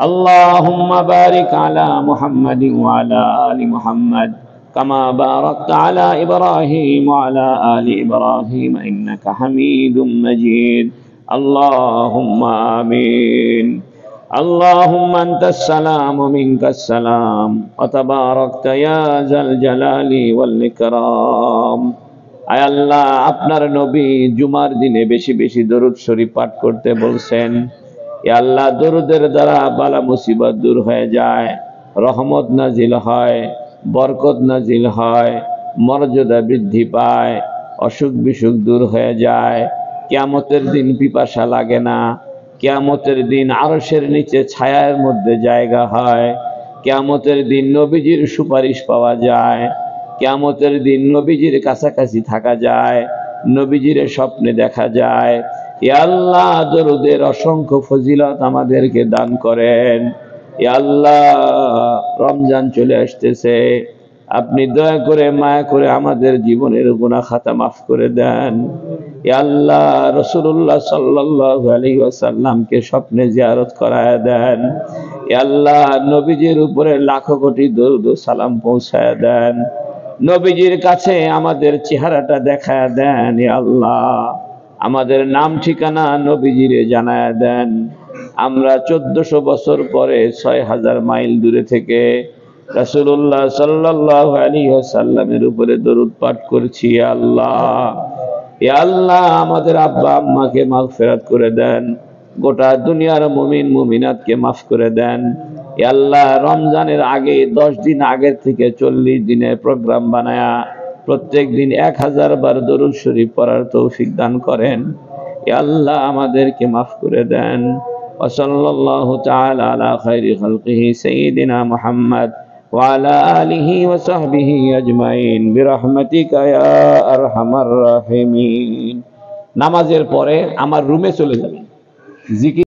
আল্লাহুম্মা বারিক আলা মুহাম্মাদিন ওয়া আলা আলি মুহাম্মাদ কামা বারাকতা আলা ইব্রাহিম ওয়া আলা আলি ইব্রাহিম ইন্নাকা হামিদুম মাজিদ। আল্লাহুম্মা আমিন। আল্লাহুম্মা আনতাস সালাম ওয়া মিনকাস সালাম ওয়া তাবারাকতা ইয়া যাল জালালি ওয়াল ইকরাম। আয় আল্লাহ, আপনার নবী জুমার দিনে বেশি বেশি দরুদ শরীফ পাঠ করতে বলছেন। ইয়া আল্লাহ, দরুদের দ্বারা বালা মুসিবত দূর হয়ে যায়, রহমত নাজিল হয়, বরকত নাজিল হয়, মর্যাদা বৃদ্ধি পায়, অসুখ বিসুখ দূর হয়ে যায়। কিয়ামতের দিন পিপাসা লাগে না, কিয়ামতের দিন আরশের নিচে ছায়ার মধ্যে জায়গা হয়, কিয়ামতের দিন নবীজির সুপারিশ পাওয়া যায়, কিয়ামতের দিন নবীজির কাছাকাছি থাকা যায়, নবীজির স্বপ্নে দেখা যায়। ইয়া আল্লাহ, দরুদের অসংখ্য ফজিলত আমাদেরকে দান করেন। ইয়া আল্লাহ, রমজান চলে আসতেছে, আপনি দয়া করে মায়া করে আমাদের জীবনের গুনাহ খাতা মাফ করে দেন। ইয়া আল্লাহ, রাসূলুল্লাহ সাল্লাল্লাহু আলাইহি ওয়াসাল্লামকে স্বপ্নে জিয়ারত করায় দেন। ইয়া আল্লাহ, নবীজির উপরে লাখো কোটি দরুদ ও সালাম পৌঁছায় দেন। নবীজির কাছে আমাদের চেহারাটা দেখায় দেন। ইয়া আল্লাহ, আমাদের নাম ঠিকানা নবীজিরে জানায় দেন। আমরা 1400 বছর পরে 6000 মাইল দূরে থেকে রাসূলুল্লাহ সাল্লাল্লাহু আলাইহি ওয়াসাল্লামের উপরে দরুদ পাঠ করছি। ইয়া আল্লাহ, ইয়া আল্লাহ, আমাদের আব্বা আম্মাকে মাগফিরাত করে দেন, গোটা দুনিয়ার মুমিন মুমিনাতকে মাফ করে দেন। ইয়া আল্লাহ, রমজানের আগে 10 দিন আগের থেকে 40 দিনের প্রোগ্রাম বানায়া প্রত্যেক দিন 1000 বার দরুদ শরীফ পড়ার তৌফিক দান করেন। ইয়া আল্লাহ, আমাদেরকে মাফ করে দেন। ওয়া সাল্লাল্লাহু তাআলা আলা খায়রি খালকিহি সাইয়্যিদিনা মুহাম্মদ ওয়া আলা আলিহি ওয়া সাহবিহি আজমাইন বিরহমাতিকা ইয়া আরহামার রাহিমিন। নামাজের পরে আমার রুমে চলে যাবেন, জিকির